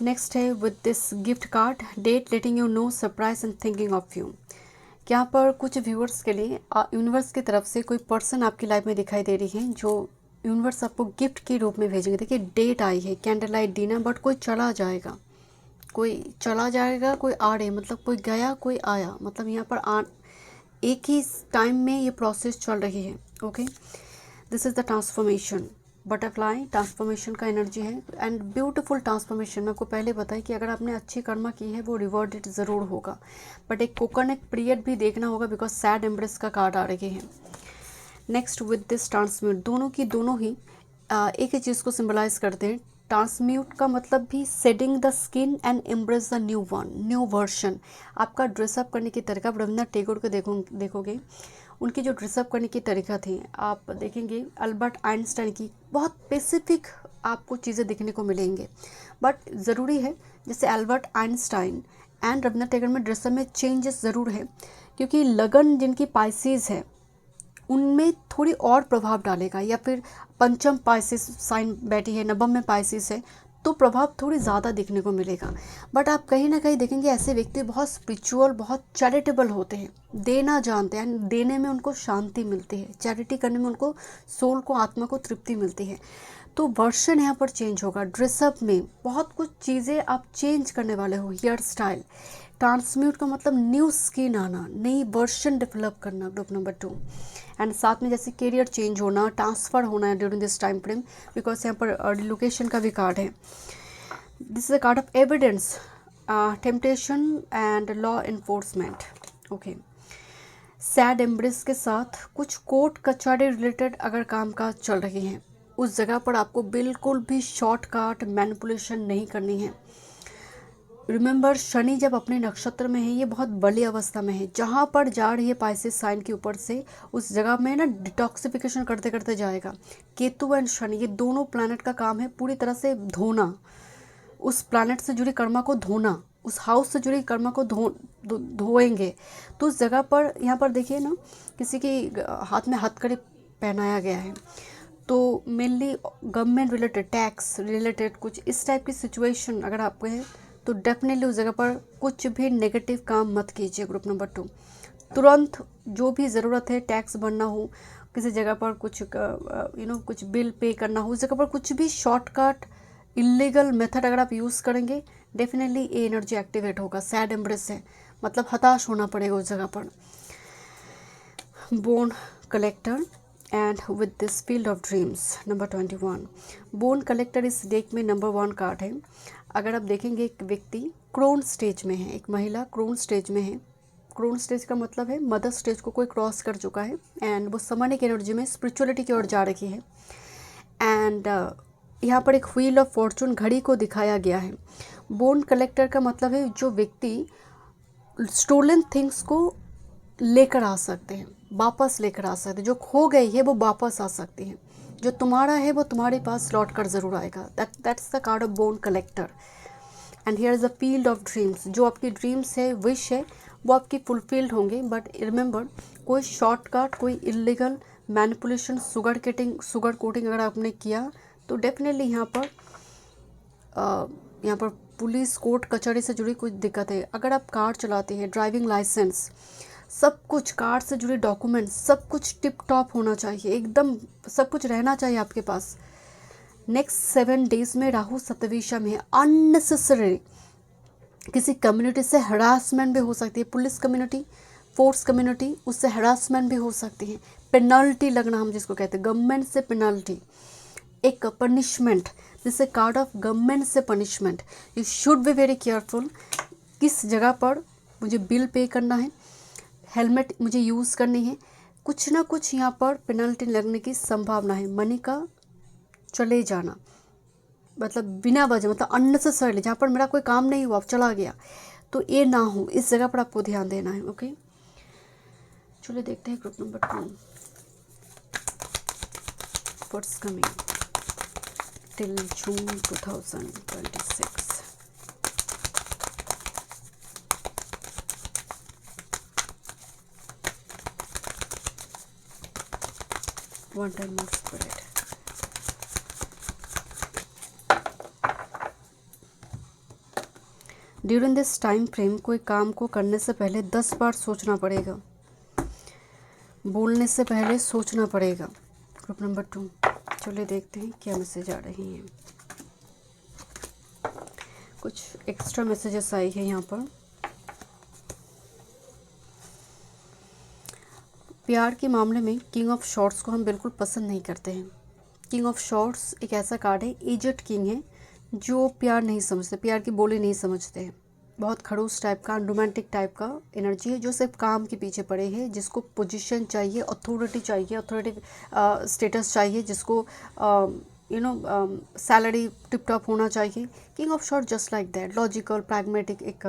नेक्स्ट है with this gift card, date letting you know surprise and thinking of you. यहाँ पर कुछ व्यूअर्स के लिए यूनिवर्स की तरफ से कोई पर्सन आपकी लाइफ में दिखाई दे रही है, जो यूनिवर्स आपको गिफ्ट के रूप में भेजेंगे। देखिए डेट आई है, कैंडल लाइट डिनर, बट कोई चला जाएगा, कोई चला जाएगा, कोई आ रहे, मतलब कोई गया कोई आया, मतलब यहाँ पर एक ही टाइम में ये प्रोसेस चल रही है। Okay, this is the transformation. Butterfly transformation का एनर्जी है एंड ब्यूटीफुल ट्रांसफॉर्मेशन। मैं आपको पहले बताया कि अगर आपने अच्छी कर्मा की है वो रिवॉर्डेड ज़रूर होगा, बट एक कोकोनट पीरियड भी देखना होगा, बिकॉज सैड एम्ब्रेस का कार्ड आ रही है। नेक्स्ट विद दिस ट्रांसम्यूट, दोनों ही एक ही चीज़ को सिंबलाइज करते हैं। ट्रांसम्यूट का मतलब भी shedding the skin and embrace the new one, new version. आपका ड्रेसअप करने की तरीका, आप रविंद्रनाथ टैगोर को देखोगे, उनकी जो ड्रेसअप करने की तरीका थी, आप देखेंगे अल्बर्ट आइंस्टाइन की बहुत स्पेसिफिक आपको चीज़ें देखने को मिलेंगे। बट ज़रूरी है, जैसे Albert Einstein and Rabindranath Tagore में ड्रेसअप में चेंजेस ज़रूर है, क्योंकि लगन जिनकी पाइसेस है उनमें थोड़ी और प्रभाव डालेगा, या फिर पंचम पाइसेस साइन बैठी है, नवम में पाइसेस है, तो प्रभाव थोड़ी ज़्यादा देखने को मिलेगा। बट आप कहीं ना कहीं देखेंगे ऐसे व्यक्ति बहुत स्पिरिचुअल, बहुत चैरिटेबल होते हैं, देना जानते हैं, देने में उनको शांति मिलती है, चैरिटी करने में उनको सोल को, आत्मा को तृप्ति मिलती है। तो वर्षन यहाँ पर चेंज होगा। ड्रेसअप में बहुत कुछ चीज़ें आप चेंज करने वाले हो। हेयर स्टाइल ट्रांसम्यूट का मतलब न्यू स्किन आना, नई वर्षन डेवलप करना, ग्रुप नंबर 2। एंड साथ में जैसे करियर चेंज होना, ट्रांसफ़र होना है during this time frame, because यहाँ पर रिलोकेशन का भी कार्ड है। This is a card of evidence, temptation and law enforcement. Okay, sad embrace के साथ कुछ कोर्ट कचहरी रिलेटेड अगर काम काज चल रही हैं, उस जगह पर आपको बिल्कुल भी शॉर्टकट मैनिपुलेशन नहीं करनी है। रिमेंबर, शनि जब अपने नक्षत्र में है, ये बहुत बड़ी अवस्था में है, जहाँ पर जा रही है पाइसेस साइन के ऊपर से, उस जगह में ना डिटॉक्सिफिकेशन करते करते जाएगा। केतु एंड शनि ये दोनों प्लैनेट का काम है पूरी तरह से धोना, उस प्लैनेट से जुड़ी कर्मा को धोना, उस हाउस से जुड़ी कर्मा को धोएंगे। तो उस जगह पर यहाँ पर देखिए ना, किसी की हाथ में हथकड़ी पहनाया गया है, तो mainly government related, tax related कुछ इस टाइप की सिचुएशन अगर आपको है, तो डेफिनेटली उस जगह पर कुछ भी नेगेटिव काम मत कीजिए। ग्रुप नंबर 2, तुरंत जो भी ज़रूरत है, टैक्स भरना हो, किसी जगह पर कुछ कुछ बिल पे करना हो, उस जगह पर कुछ भी शॉर्टकट इलीगल मेथड अगर आप यूज़ करेंगे, डेफिनेटली ये एनर्जी एक्टिवेट होगा। सैड एम्ब्रेस है, मतलब हताश होना पड़ेगा उस जगह पर। Bone collector and with this field of dreams, number 21। Bone collector इस डेक में नंबर 1 कार्ड है। अगर आप देखेंगे, एक व्यक्ति क्रोन स्टेज में है, एक महिला क्रोन स्टेज में है। क्रोन स्टेज का मतलब है मदर स्टेज को कोई क्रॉस कर चुका है, एंड वो समनिक एनर्जी में स्पिरिचुअलिटी की ओर जा रही है। एंड यहाँ पर एक व्हील ऑफ फॉर्चून घड़ी को दिखाया गया है। बोन कलेक्टर का मतलब है जो व्यक्ति स्टोलन थिंग्स को लेकर आ सकते हैं, वापस लेकर आ सकते हैं, जो खो गई है वो वापस आ सकती है, जो तुम्हारा है वो तुम्हारे पास लौट कर ज़रूर आएगा। That's the card of bone collector. And here is the field of dreams, जो आपकी ड्रीम्स है, विश है, वो आपकी फुलफिल्ड होंगे। बट रिमेंबर, कोई शॉर्टकट, कोई इलीगल मैनिपुलेशन, सुगर कोटिंग अगर आपने किया, तो डेफिनेटली यहाँ पर पुलिस, कोर्ट कचहरी से जुड़ी कुछ दिक्कत है। अगर आप कार चलाते हैं, ड्राइविंग लाइसेंस, सब कुछ, कार से जुड़े डॉक्यूमेंट्स, सब कुछ टिप टॉप होना चाहिए, एकदम सब कुछ रहना चाहिए आपके पास। नेक्स्ट 7 डेज में राहु सप्तविशा में है। अननेसेसरी किसी कम्युनिटी से हरासमेंट भी हो सकती है, पुलिस कम्युनिटी, फोर्स कम्युनिटी, उससे हरासमेंट भी हो सकती है। पेनल्टी लगना, हम जिसको कहते हैं गवर्नमेंट से पेनल्टी, एक पनिशमेंट, जिससे कार्ड ऑफ गवर्नमेंट से punishment. You should be very careful, किस जगह पर मुझे बिल पे करना है, हेलमेट मुझे यूज़ करनी है, कुछ ना कुछ यहाँ पर पेनल्टी लगने की संभावना है। मनी का चले जाना, मतलब बिना वजह, मतलब अननेसेसरली, जहाँ पर मेरा कोई काम नहीं हुआ, चला गया, तो ये ना हो, इस जगह पर आपको ध्यान देना है। ओके, चलिए देखते हैं group number 2, what's coming till June 2026। One time more spirit. During this time frame कोई काम को करने से पहले 10 बार सोचना पड़ेगा, बोलने से पहले सोचना पड़ेगा। ग्रुप नंबर 2, चलिए देखते हैं क्या मैसेज आ रही हैं। कुछ एक्स्ट्रा मैसेजेस आई है यहाँ पर। प्यार के मामले में किंग ऑफ शॉर्ट्स को हम बिल्कुल पसंद नहीं करते हैं। किंग ऑफ शॉर्ट्स एक ऐसा कार्ड है, एजेड किंग है, जो प्यार नहीं समझते, प्यार की बोली नहीं समझते हैं। बहुत खड़ूस टाइप का, रोमांटिक टाइप का एनर्जी है, जो सिर्फ काम के पीछे पड़े हैं, जिसको पोजीशन चाहिए, अथॉरिटी चाहिए, अथॉरिटी स्टेटस चाहिए, जिसको सैलरी टिप टॉप होना चाहिए। King of short just like that, logical, pragmatic एक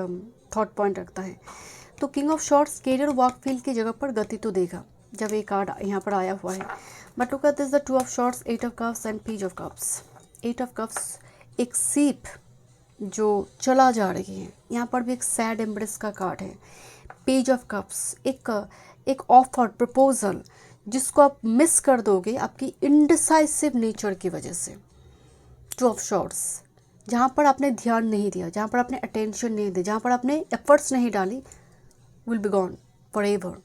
थॉट पॉइंट रखता है। तो king of shorts career work field की जगह पर गति तो देगा जब ये कार्ड यहाँ पर आया हुआ है। But look at this, the 2 of shorts, 8 of cups and page of cups. 8 of cups एक सीप जो चला जा रही है, यहाँ पर भी एक सैड एम्ब्रेस का कार्ड है। पेज ऑफ कप्स एक ऑफर, प्रपोजल, जिसको आप मिस कर दोगे आपकी इनडिसाइसिव नेचर की वजह से। 2 ऑफ शॉर्ट्स जहाँ पर आपने ध्यान नहीं दिया, जहाँ पर आपने अटेंशन नहीं दी, जहाँ पर आपने एफर्ट्स नहीं डाली, will be gone forever.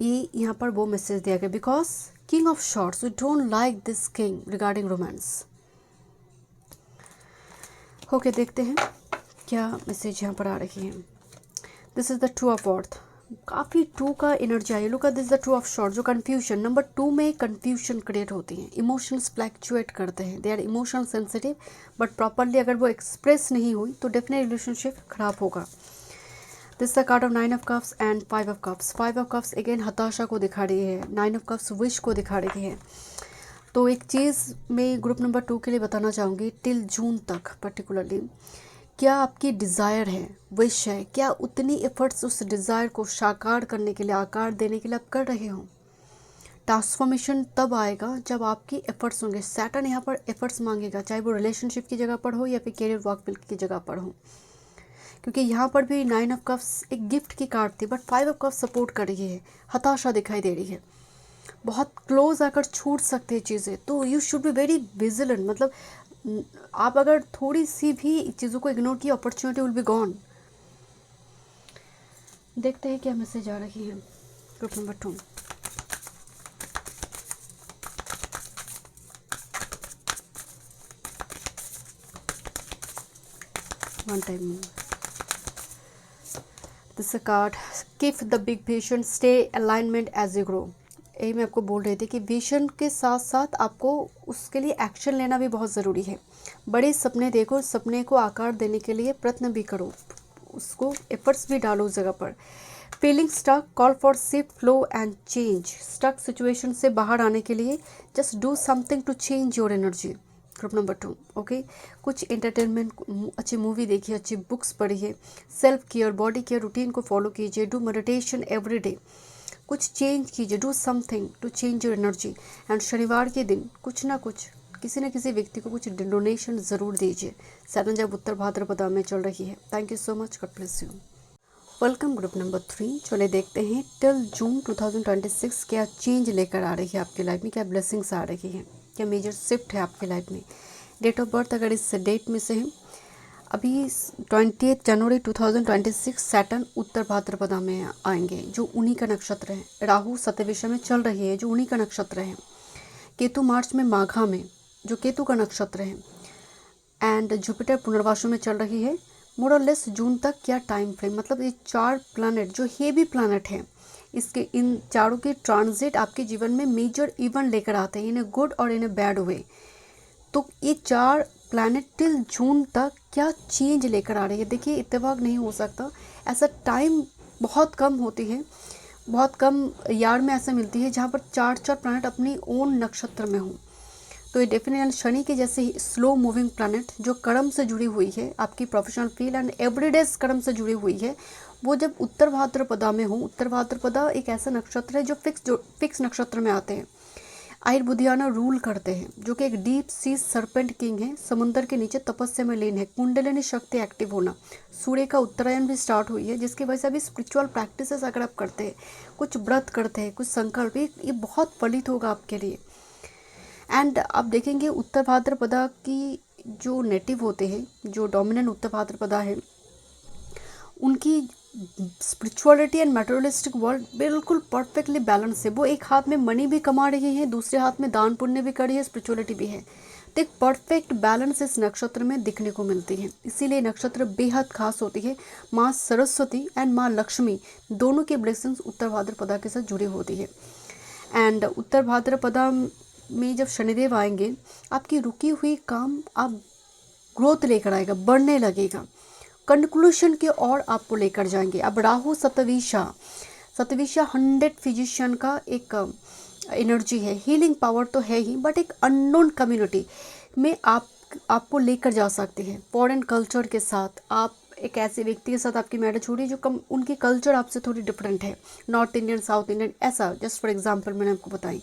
ये यहाँ पर वो मैसेज दिया गया, because king of shorts, we don't like this king regarding romance. Okay, देखते हैं क्या मैसेज यहाँ पर आ रही है। This is the two of earth, काफ़ी टू का एनर्जी आई। Look at this the two of short, जो कन्फ्यूजन, नंबर 2 में कन्फ्यूजन क्रिएट होती है, इमोशंस फ्लैक्चुएट करते हैं, they are emotion sensitive, but properly अगर वो एक्सप्रेस नहीं हुई तो डेफिनेट रिलेशनशिप खराब होगा। This the card of 9 of cups and 5 of cups. 5 of cups again हताशा को दिखा रही है, 9 ऑफ कप्स विश को दिखा रही है। तो एक चीज़ मैं ग्रुप नंबर 2 के लिए बताना चाहूँगी, टिल जून तक पर्टिकुलरली, क्या आपकी डिज़ायर है, विश है, क्या उतनी एफर्ट्स उस डिज़ायर को साकार करने के लिए, आकार देने के लिए आप कर रहे हो? ट्रांसफॉर्मेशन तब आएगा जब आपकी एफर्ट्स होंगे। सैटर्न यहाँ पर एफर्ट्स मांगेगा, चाहे वो रिलेशनशिप की जगह पर हो या फिर कैरियर वर्क फील्ड की जगह पर हो, क्योंकि यहाँ पर भी 9 ऑफ कप्स एक गिफ्ट की कार्ड थी, बट 5 ऑफ कप्स सपोर्ट कर रही है, हताशा दिखाई दे रही है, बहुत क्लोज आकर छूट सकते हैं चीज़ें। तो you should be very vigilant, मतलब आप अगर थोड़ी सी भी चीज़ों को इग्नोर की, अपॉर्चुनिटी विल बी गॉन। देखते हैं क्या मैसेज आ रही है group number 2। One time this card, keep the big vision, stay alignment as you grow. यही मैं आपको बोल रही थी कि विजन के साथ साथ आपको उसके लिए एक्शन लेना भी बहुत ज़रूरी है। बड़े सपने देखो, सपने को आकार देने के लिए प्रयत्न भी करो, उसको एफर्ट्स भी डालो उस जगह पर। Feeling stuck, call for shift, flow and change. Stuck situation से बाहर आने के लिए just do something to change your energy. Group number 2, okay. कुछ एंटरटेनमेंट, अच्छी मूवी देखिए, अच्छी बुक्स पढ़िए, self care, body care routine को फॉलो कीजिए, डू मेडिटेशन एवरी डे, कुछ चेंज कीजिए, do something to change your energy. And शनिवार के दिन कुछ ना कुछ, किसी न किसी व्यक्ति को कुछ डोनेशन ज़रूर दीजिए। सैटर्न जब उत्तर भाद्रपद में चल रही है। Thank you so much, God bless you. Welcome group number 3। चले देखते हैं टिल जून 2026 क्या चेंज लेकर आ रही है आपकी लाइफ में, क्या ब्लेसिंग्स आ रही हैं, क्या मेजर शिफ्ट है आपकी लाइफ में। डेट ऑफ बर्थ अगर इस डेट में से है, अभी 20 जनवरी 2026 सैटर्न उत्तर भाद्रपदा में आएंगे, जो उन्हीं का नक्षत्र है। राहु सतविषा में चल रही है, जो उन्हीं का नक्षत्र है। केतु मार्च में माघा में, जो केतु का नक्षत्र है। एंड जुपिटर पुनर्वासु में चल रही है। मोर और लेस जून तक क्या टाइम फ्रेम, मतलब ये 4 प्लैनेट जो हेवी प्लैनेट है, इसके इन चारों के ट्रांजिट आपके जीवन में मेजर इवेंट लेकर आते हैं, इन ए गुड और इन ए बैड वे। तो ये 4 प्लैनेट टिल जून तक क्या चेंज लेकर आ रही है। देखिए, इत्तेफाक नहीं हो सकता, ऐसा टाइम बहुत कम होती है, बहुत कम यार में ऐसा मिलती है जहाँ पर 4 प्लैनेट अपनी ओन नक्षत्र में हों। तो ये डेफिनेटली शनि के जैसे ही स्लो मूविंग प्लैनेट जो कर्म से जुड़ी हुई है, आपकी प्रोफेशनल फील्ड एंड एवरीडेज कर्म से जुड़ी हुई है, वो जब उत्तर भाद्रपदा में हो। उत्तर भाद्रपदा एक ऐसा नक्षत्र है जो फिक्स नक्षत्र में आते हैं। आयुर्बुधियाना रूल करते हैं, जो कि एक डीप सी सरपेंट किंग है, समुद्र के नीचे तपस्या में लीन है। कुंडलिनी शक्ति एक्टिव होना, सूर्य का उत्तरायण भी स्टार्ट हुई है, जिसकी वजह से अभी स्पिरिचुअल प्रैक्टिसेस अगर आप करते हैं, कुछ व्रत करते हैं, कुछ संकल्प, ये बहुत फलित होगा आपके लिए। एंड आप देखेंगे उत्तर भाद्रपदा की जो नेटिव होते हैं, जो डोमिनेंट उत्तर भाद्रपदा है, उनकी स्पिरिचुअलिटी एंड मटेरियलिस्टिक वर्ल्ड बिल्कुल परफेक्टली बैलेंस है। वो एक हाथ में मनी भी कमा रही है, दूसरे हाथ में दान पुण्य भी कर रही है, स्पिरिचुअलिटी भी है। तो एक परफेक्ट बैलेंस इस नक्षत्र में दिखने को मिलती है, इसीलिए नक्षत्र बेहद खास होती है। माँ सरस्वती एंड माँ लक्ष्मी दोनों के ब्लेसिंग्स उत्तर भाद्रपदा के साथ जुड़ी होती है। एंड उत्तर भाद्रपदा में जब शनिदेव आएंगे, आपकी रुकी हुई काम आप ग्रोथ लेकर आएगा, बढ़ने लगेगा, कंक्लूशन की ओर आपको लेकर जाएंगे। अब राहु सतविषा 100 फिजिशियन का एक एनर्जी है, हीलिंग पावर तो है ही, बट एक अननोन कम्युनिटी में आपको लेकर जा सकते हैं। फॉरेन कल्चर के साथ आप एक ऐसे व्यक्ति के साथ आपकी मैरिज हो रही है जो उनकी कल्चर आपसे थोड़ी डिफरेंट है, नॉर्थ इंडियन, साउथ इंडियन, ऐसा जस्ट फॉर एग्जांपल मैंने आपको बताई।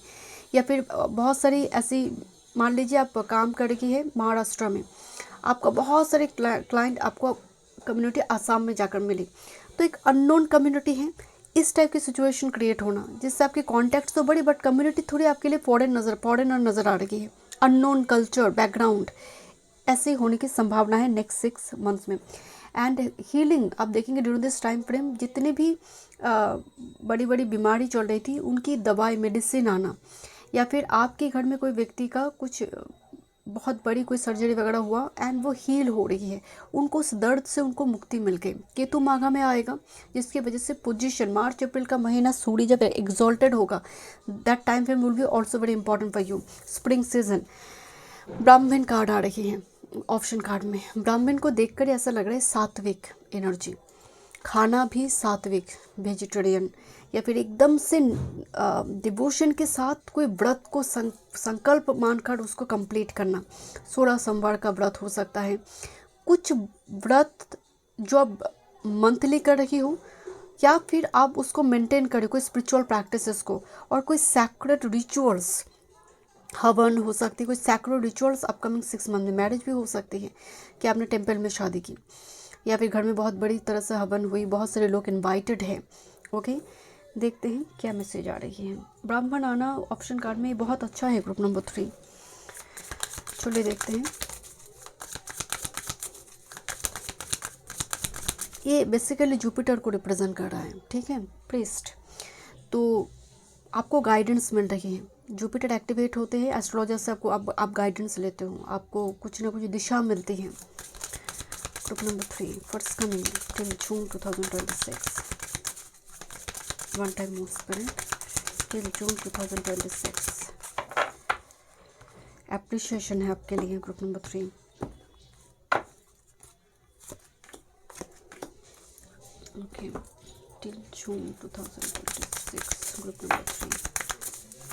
या फिर बहुत सारी ऐसी, मान लीजिए आप काम कर रही है महाराष्ट्र में, आपका बहुत सारे क्लाइंट आपको कम्युनिटी आसाम में जाकर मिली, तो एक अननोन कम्युनिटी है। इस टाइप की सिचुएशन क्रिएट होना जिससे आपके कॉन्टैक्ट्स तो बड़े, बट कम्युनिटी थोड़ी आपके लिए फॉरेनर नज़र आ रही है, अननोन कल्चर बैकग्राउंड, ऐसे होने की संभावना है नेक्स्ट 6 मंथ्स में। एंड हीलिंग आप देखेंगे ड्यूरिंग दिस टाइम फ्रेम, जितने भी बड़ी बड़ी बीमारी चल रही थी उनकी दवाई मेडिसिन आना, या फिर आपके घर में कोई व्यक्ति का कुछ बहुत बड़ी कोई सर्जरी वगैरह हुआ एंड वो हील हो रही है, उनको उस दर्द से उनको मुक्ति मिल गई। केतु माघा में आएगा, जिसकी वजह से पोजीशन मार्च अप्रैल का महीना सूर्य जब एग्जॉल्टेड होगा, that time frame will be also very important for you. Spring season, ब्राह्मण कार्ड आ रही है ऑप्शन कार्ड में। ब्राह्मण को देखकर ऐसा लग रहा है सात्विक एनर्जी, खाना भी सात्विक वेजिटेरियन, या फिर एकदम से डिवोशन के साथ कोई व्रत को संकल्प मानकर उसको कंप्लीट करना। 16 सोमवार का व्रत हो सकता है, कुछ व्रत जो आप मंथली कर रही हो, या फिर आप उसको मेंटेन करें कोई स्पिरिचुअल प्रैक्टिसेस को, और कोई सैक्रेड रिचुअल्स, हवन हो सकती है, कोई सैक्रेड रिचुअल्स अपकमिंग 6 मंथ में। मैरिज भी हो सकती है कि आपने टेम्पल में शादी की, या फिर घर में बहुत बड़ी तरह से हवन हुई, बहुत सारे लोग इनवाइटेड हैं। ओके, देखते हैं क्या मैसेज आ रही है। ब्राह्मण आना ऑप्शन कार्ड में बहुत अच्छा है ग्रुप नंबर 3। चलिए देखते हैं। ये बेसिकली जुपिटर को रिप्रेजेंट कर रहा है, ठीक है, प्रीस्ट। तो आपको गाइडेंस मिल रही है, जुपिटर एक्टिवेट होते हैं एस्ट्रोलॉजर से, आपको आप गाइडेंस लेते हो, आपको कुछ ना कुछ दिशा मिलती है। Group number 3 first coming till June 2026, one time moves करें टिल जून 2026। एप्रिशिएशन है आपके लिए group number 3। Okay, till June 2026 group number 3,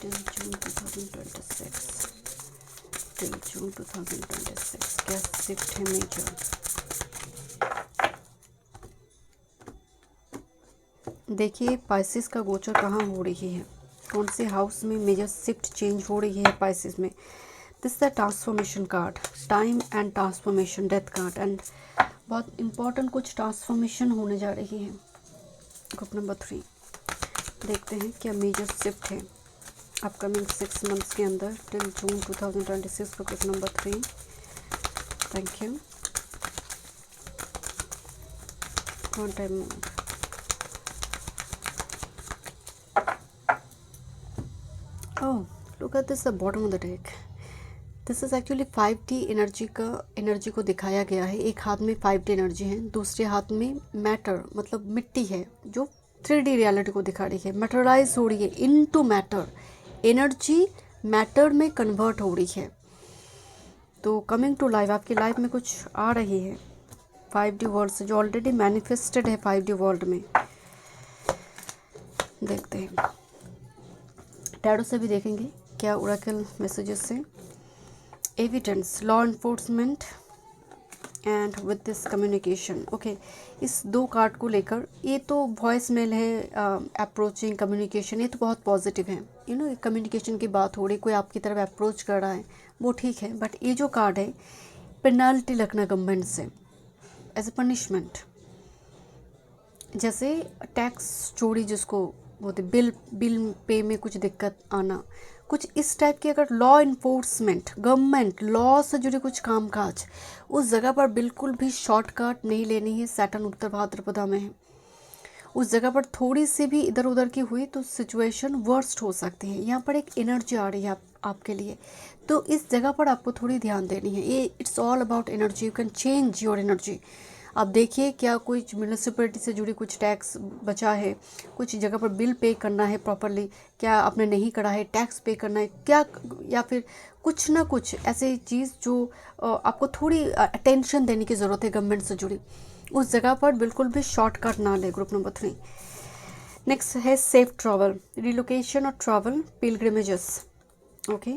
till June 2026, till June 2026 क्या शिफ्ट है मेजर। देखिए पाइसिस का गोचर कहाँ हो रही है, कौन से हाउस में मेजर शिफ्ट चेंज हो रही है पाइसिस में। This the transformation card, time and transformation, death card, and बहुत इंपॉर्टेंट कुछ ट्रांसफॉर्मेशन होने जा रही है। ग्रुप नंबर 3 देखते हैं क्या मेजर शिफ्ट है अपकमिंग 6 मंथ्स के अंदर टिल जून 2026 का group number 3। Thank you. One time more. Oh, look at this, the bottom of the deck. This is actually 5D energy को दिखाया गया है। एक हाथ में 5D एनर्जी है, दूसरे हाथ में मैटर मतलब मिट्टी है, जो 3D रियलिटी को दिखा रही है, मैटराइज हो रही है इनटू मैटर। एनर्जी मैटर में कन्वर्ट हो रही है। तो कमिंग टू लाइफ, आपकी लाइफ में कुछ आ रही है 5D वर्ल्ड से, जो ऑलरेडी मैनिफेस्टेड है 5D वर्ल्ड में। देखते हैं, टैरो से भी देखेंगे क्या ओरेकल मैसेजेस से। Evidence, law enforcement and with this communication. Okay, इस 2 कार्ड को लेकर, ये तो वॉइस मेल है, अप्रोचिंग कम्युनिकेशन, ये तो बहुत पॉजिटिव है। यू नो कम्युनिकेशन की बात हो रही, कोई आपकी तरफ अप्रोच कर रहा है, वो ठीक है। बट ये जो कार्ड है, पेनाल्टी लगना गवर्नमेंट से एज ए पनिशमेंट, जैसे टैक्स चोरी जिसको बोलते, बिल पे में कुछ दिक्कत आना, कुछ इस टाइप की। अगर लॉ इन्फोर्समेंट, गवर्नमेंट लॉ से जुड़े कुछ कामकाज, उस जगह पर बिल्कुल भी शॉर्टकट नहीं लेनी है। सैटर्न उत्तर भाद्रपदा में है, उस जगह पर थोड़ी सी भी इधर उधर की हुई तो सिचुएशन वर्स्ट हो सकती है। यहाँ पर एक एनर्जी आ रही है आपके लिए, तो इस जगह पर आपको थोड़ी ध्यान देनी है। ये it's all about energy, you can change your energy. आप देखिए क्या कोई म्यूनिसिपैलिटी से जुड़ी कुछ टैक्स बचा है, कुछ जगह पर बिल पे करना है प्रॉपरली, क्या आपने नहीं करा है, टैक्स पे करना है क्या, या फिर कुछ ना कुछ ऐसी चीज़ जो आपको थोड़ी अटेंशन देने की ज़रूरत है गवर्नमेंट से जुड़ी, उस जगह पर बिल्कुल भी शॉर्टकट ना ले। ग्रुप नंबर 3 नेक्स्ट है सेफ ट्रैवल, रिलोकेशन और ट्रैवल, पिलग्रिमेजेस। ओके,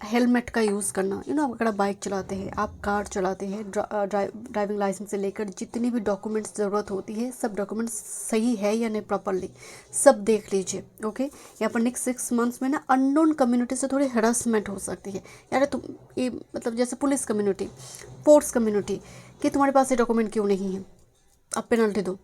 हेलमेट का यूज़ करना। यू नो अगर आप बाइक चलाते हैं, आप कार चलाते हैं, ड्राइविंग लाइसेंस से लेकर जितनी भी डॉक्यूमेंट्स ज़रूरत होती है, सब डॉक्यूमेंट्स सही है या नहीं प्रॉपरली, सब देख लीजिए। ओके, यहाँ पर नेक्स्ट 6 मंथ्स में ना अननोन कम्युनिटी से थोड़ी हरासमेंट हो सकती है। यार तुम ये मतलब जैसे पुलिस कम्युनिटी, फोर्स कम्युनिटी, कि तुम्हारे पास ये डॉक्यूमेंट क्यों नहीं है, अब पेनल्टी दो।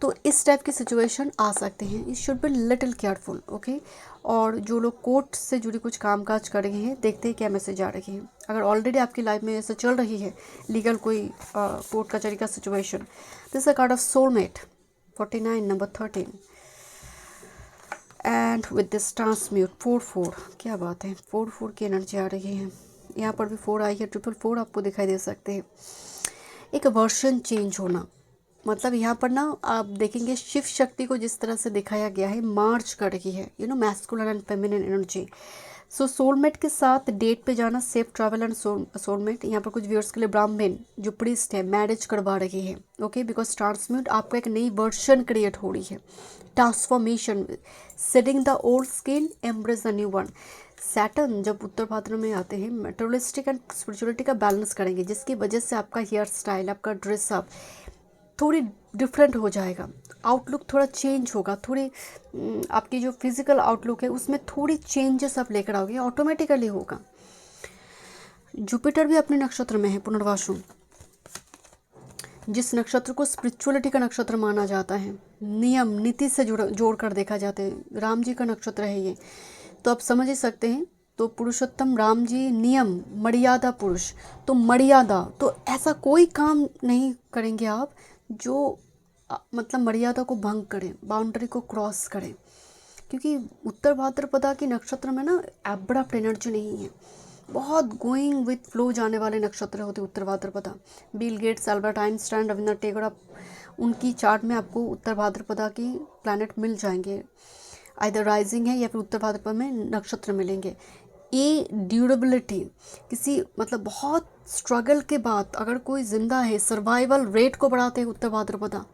तो इस टाइप की सिचुएशन आ सकते हैं, you should be little careful, okay. और जो लोग कोर्ट से जुड़ी कुछ कामकाज कर रहे हैं, देखते हैं क्या मैसेज आ रही है। अगर ऑलरेडी आपकी लाइफ में ऐसे चल रही है लीगल कोई कोर्ट कचहरी का situation, this a card of soulmate 49 number 13 and with this transmute 4-4, क्या बात है, 4-4 की एनर्जी आ रही है। यहाँ पर भी 4 आई है, 4-4 आपको दिखाई दे सकते हैं। एक वर्शन चेंज होना, मतलब यहाँ पर ना आप देखेंगे शिव शक्ति को जिस तरह से दिखाया गया है, मार्च कर रही है, you know, masculine and feminine energy. So soulmate के साथ डेट पे जाना, सेफ ट्रैवल एंड सोलमेट। यहाँ पर कुछ व्यूअर्स के लिए ब्राह्मण जो प्रीस्ट है मैरिज करवा रही है, ओके, बिकॉज ट्रांसम्यूट आपको एक नई वर्जन क्रिएट हो रही है, transformation, setting the old skin, embrace the new one. Saturn जब उत्तर भाद्र में आते हैं, मेटेरियलिस्टिक एंड स्पिरिचुअलिटी का बैलेंस करेंगे, जिसकी वजह से आपका हेयर स्टाइल, आपका ड्रेसअप थोड़ी डिफरेंट हो जाएगा, आउटलुक थोड़ा चेंज होगा, थोड़ी आपकी जो फिजिकल आउटलुक है उसमें थोड़ी चेंजेस आप लेकर आओगे, ऑटोमेटिकली होगा। जुपिटर भी अपने नक्षत्र में है, पुनर्वासु, जिस नक्षत्र को स्पिरिचुअलिटी का नक्षत्र माना जाता है, नियम नीति से जोड़ कर देखा जाता है, राम जी का नक्षत्र है ये, तो आप समझ ही सकते हैं। तो पुरुषोत्तम राम जी नियम, मर्यादा पुरुष, तो मर्यादा, तो ऐसा कोई काम नहीं करेंगे आप जो मतलब मर्यादा को भंग करें, बाउंड्री को क्रॉस करें, क्योंकि उत्तर भाद्रपदा की नक्षत्र में ना एब्रप्ट एनर्जी नहीं है, बहुत गोइंग विथ फ्लो जाने वाले नक्षत्र होते Uttar Bhadrapada. Bill Gates, Albert Einstein, Rabindranath Tagore, आप उनकी चार्ट में आपको उत्तर भाद्रपदा की प्लैनेट मिल जाएंगे, आइदर राइजिंग है या फिर उत्तर भाद्रपद में नक्षत्र मिलेंगे। ये ड्यूरेबिलिटी, किसी मतलब बहुत स्ट्रगल के बाद अगर कोई जिंदा है, सर्वाइवल रेट को बढ़ाते हैं Uttar Bhadrapada.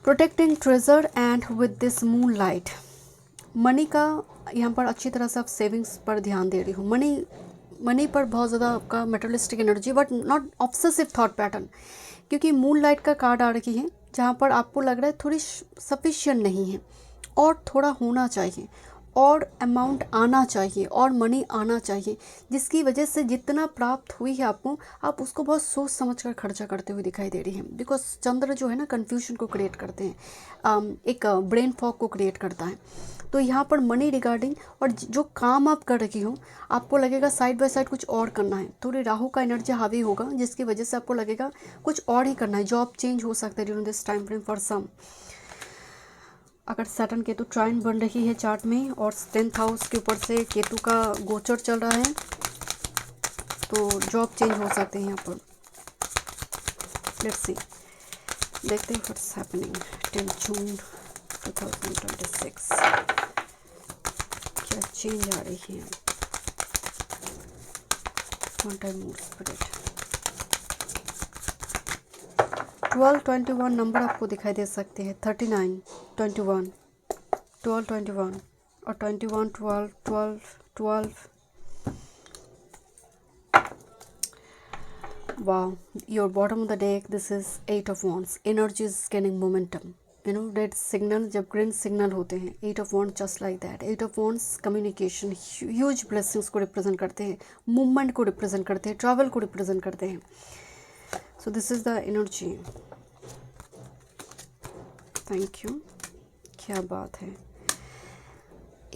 Protecting treasure and with this moonlight, money का यहाँ पर अच्छी तरह से आप सेविंग्स पर ध्यान दे रही हो, मनी पर बहुत ज़्यादा आपका materialistic energy, but not obsessive thought pattern, क्योंकि मून लाइट का कार्ड आ रही है जहाँ पर आपको लग रहा है थोड़ी सफिशिएंट नहीं है और थोड़ा होना चाहिए और अमाउंट आना चाहिए और मनी आना चाहिए, जिसकी वजह से जितना प्राप्त हुई है आपको, आप उसको बहुत सोच समझ कर खर्चा करते हुए दिखाई दे रही हैं। बिकॉज चंद्र जो है ना कन्फ्यूजन को क्रिएट करते हैं, एक ब्रेन फॉग को क्रिएट करता है। तो यहाँ पर मनी रिगार्डिंग और जो काम आप कर रही हो, आपको लगेगा साइड बाय साइड कुछ और करना है, थोड़ी राहु का एनर्जी हावी होगा, जिसकी वजह से आपको लगेगा कुछ और ही करना है, जॉब चेंज हो सकता है during this time frame for some. अगर सैटर्न केतु ट्राइन बन रही है चार्ट में और 10th हाउस के ऊपर से केतु का गोचर चल रहा है, तो जॉब चेंज हो सकते हैं यहाँ पर। लेट्स सी, देखते हैं व्हाट्स हैपनिंग टिल जून 2026, क्या चेंज आ रही है। One time more spirit, 12-21 number आपको दिखाई दे सकते हैं, 39, 21, 12-21 और 21, 12, 12, 12। Wow, your bottom of the deck, this is 8 of Wands. Energy is gaining momentum. You know, red signal जब green signal होते हैं, 8 of Wands just like that. 8 of Wands communication, huge blessings को represent करते हैं, movement को represent करते हैं, travel को represent करते हैं. So this is the energy. Thank you. क्या बात है।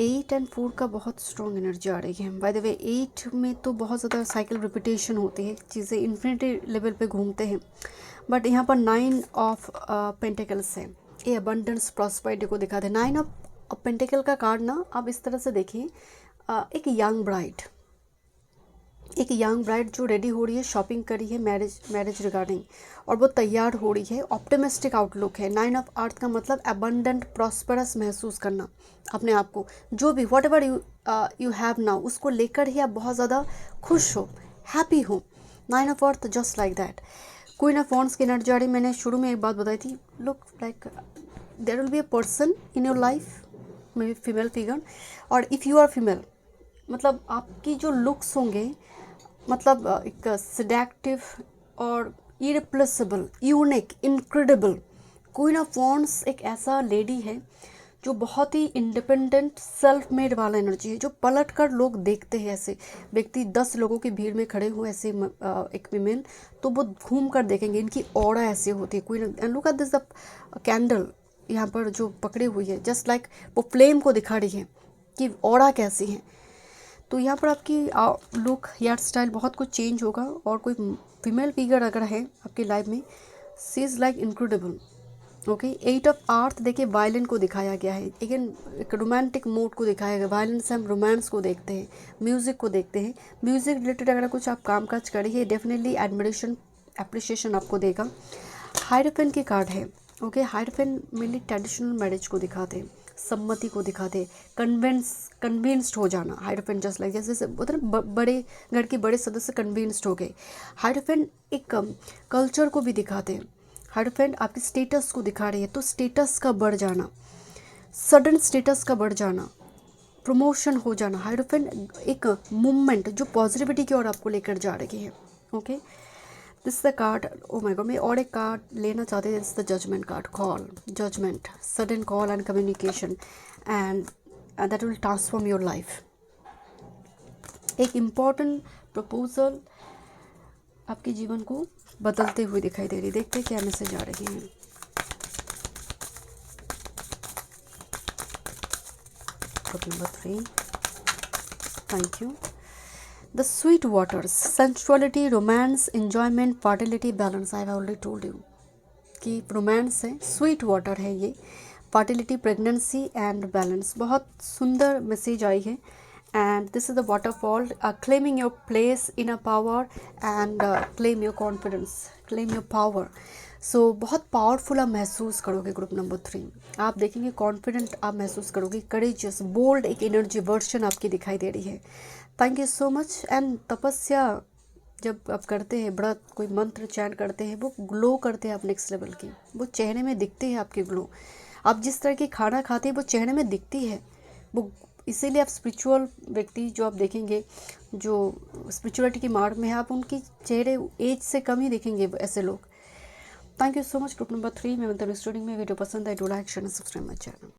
8 and 4 का बहुत स्ट्रॉन्ग एनर्जी आ रही है। बाय द वे 8 में तो बहुत ज़्यादा साइकिल रिपीटेशन होती है, चीज़ें इन्फिनिटी लेवल पे घूमते हैं, बट यहाँ पर 9 ऑफ पेंटिकल्स है, ये अबंडेंस प्रॉस्पेरिटी को दिखाते हैं। 9 ऑफ पेंटिकल का कार्ड ना आप इस तरह से देखिए, एक यंग ब्राइड जो रेडी हो रही है, शॉपिंग करी है मैरिज रिगार्डिंग, और वो तैयार हो रही है, ऑप्टिमिस्टिक आउटलुक है। 9 ऑफ अर्थ का मतलब अबंडेंट प्रॉस्परस महसूस करना अपने आप को, जो भी what ever you have now, उसको लेकर ही आप बहुत ज़्यादा खुश हो, हैप्पी हो। 9 of earth just like that. Queen of wands की एनर्जी आ रही, मैंने शुरू में एक बात बताई थी, look like there will be a person in your life, may be female figure, और इफ़ यू आर फीमेल, मतलब आपकी जो लुक्स होंगे, मतलब एक सेडक्टिव और irreplaceable, unique, incredible. Queen of wands एक ऐसा लेडी है जो बहुत ही इंडिपेंडेंट सेल्फ मेड वाला एनर्जी है, जो पलट कर लोग देखते हैं ऐसे व्यक्ति 10 लोगों की भीड़ में खड़े हुए ऐसे एक विमेन, तो वो घूम कर देखेंगे इनकी ऑरा ऐसे होती है। कोई look at this the candle यहाँ पर जो पकड़ी हुई है, जस्ट लाइक वो फ्लेम को दिखा रही है कि ऑरा कैसी है। तो यहाँ पर आपकी लुक, हेयर स्टाइल बहुत कुछ चेंज होगा। और कोई फीमेल फिगर अगर है आपकी लाइफ में, she is like incredible. Okay, 8 of earth देखिए वायलिन को दिखाया गया है, अगेन एक रोमांटिक मूड को दिखाया गया। वायलिन से हम रोमांस को देखते हैं, म्यूज़िक को देखते हैं। म्यूज़िक रिलेटेड अगर कुछ आप काम काज करिए, डेफिनेटली एडमिरेशन एप्रिसिएशन आपको देगा। हाइरोफेंट की कार्ड है। ओके, हाइरोफेंट मेनली ट्रेडिशनल मैरिज को दिखाते हैं, सम्मति को दिखाते, कन्विंस्ड हो जाना। हाइरोफेंट जस्ट लाइक जैसे होता है ना, बड़े घर के बड़े सदस्य कन्विंस्ड हो गए। हाइरोफेंट एक कल्चर को भी दिखाते हैं। हाइरोफेंट आपकी स्टेटस को दिखा रही है, तो स्टेटस का बढ़ जाना, सडन स्टेटस का बढ़ जाना, प्रमोशन हो जाना। हाइरोफेंट एक मूवमेंट जो पॉजिटिविटी की ओर आपको लेकर जा रही है। Okay, this the card. Oh my god, मैं और एक कार्ड लेना चाहते थे। This the judgement card. Call, judgement, sudden call and communication and that will transform your life. एक इम्पॉर्टेंट प्रपोजल आपके जीवन को बदलते हुए दिखाई दे रही। देखते हैं क्या मैसेज आ रही है। Number 3, thank you. The sweet waters, sensuality, romance, enjoyment, fertility, balance. I have already told you कि रोमांस है, स्वीट वाटर है ये, फर्टिलिटी, प्रेगनेंसी एंड बैलेंस। बहुत सुंदर मैसेज आई है। And this is the waterfall, claiming your place in a power and claim your confidence, claim your power. So बहुत powerful आप महसूस करोगे। ग्रुप नंबर 3 आप देखेंगे कॉन्फिडेंट आप महसूस करोगे, करेजियस, बोल्ड एक एनर्जी वर्शन आपकी दिखाई दे रही है। Thank you so much. And तपस्या जब आप करते हैं, बड़ा कोई मंत्र चैन करते हैं, वो ग्लो करते हैं आप नेक्स्ट लेवल की, वो चेहरे में दिखती है आपकी ग्लो। आप जिस तरह की खाना खाते हैं वो चेहरे में दिखती है वो। इसीलिए आप स्पिरिचुअल व्यक्ति जो आप देखेंगे, जो स्पिरिचुअलिटी की मार्ग में है, आप उनकी चेहरे एज से कम ही देखेंगे ऐसे लोग। Thank you so much. Group number 3 में मतलब स्टूडियो में वीडियो पसंद है, do like, share and subscribe my channel.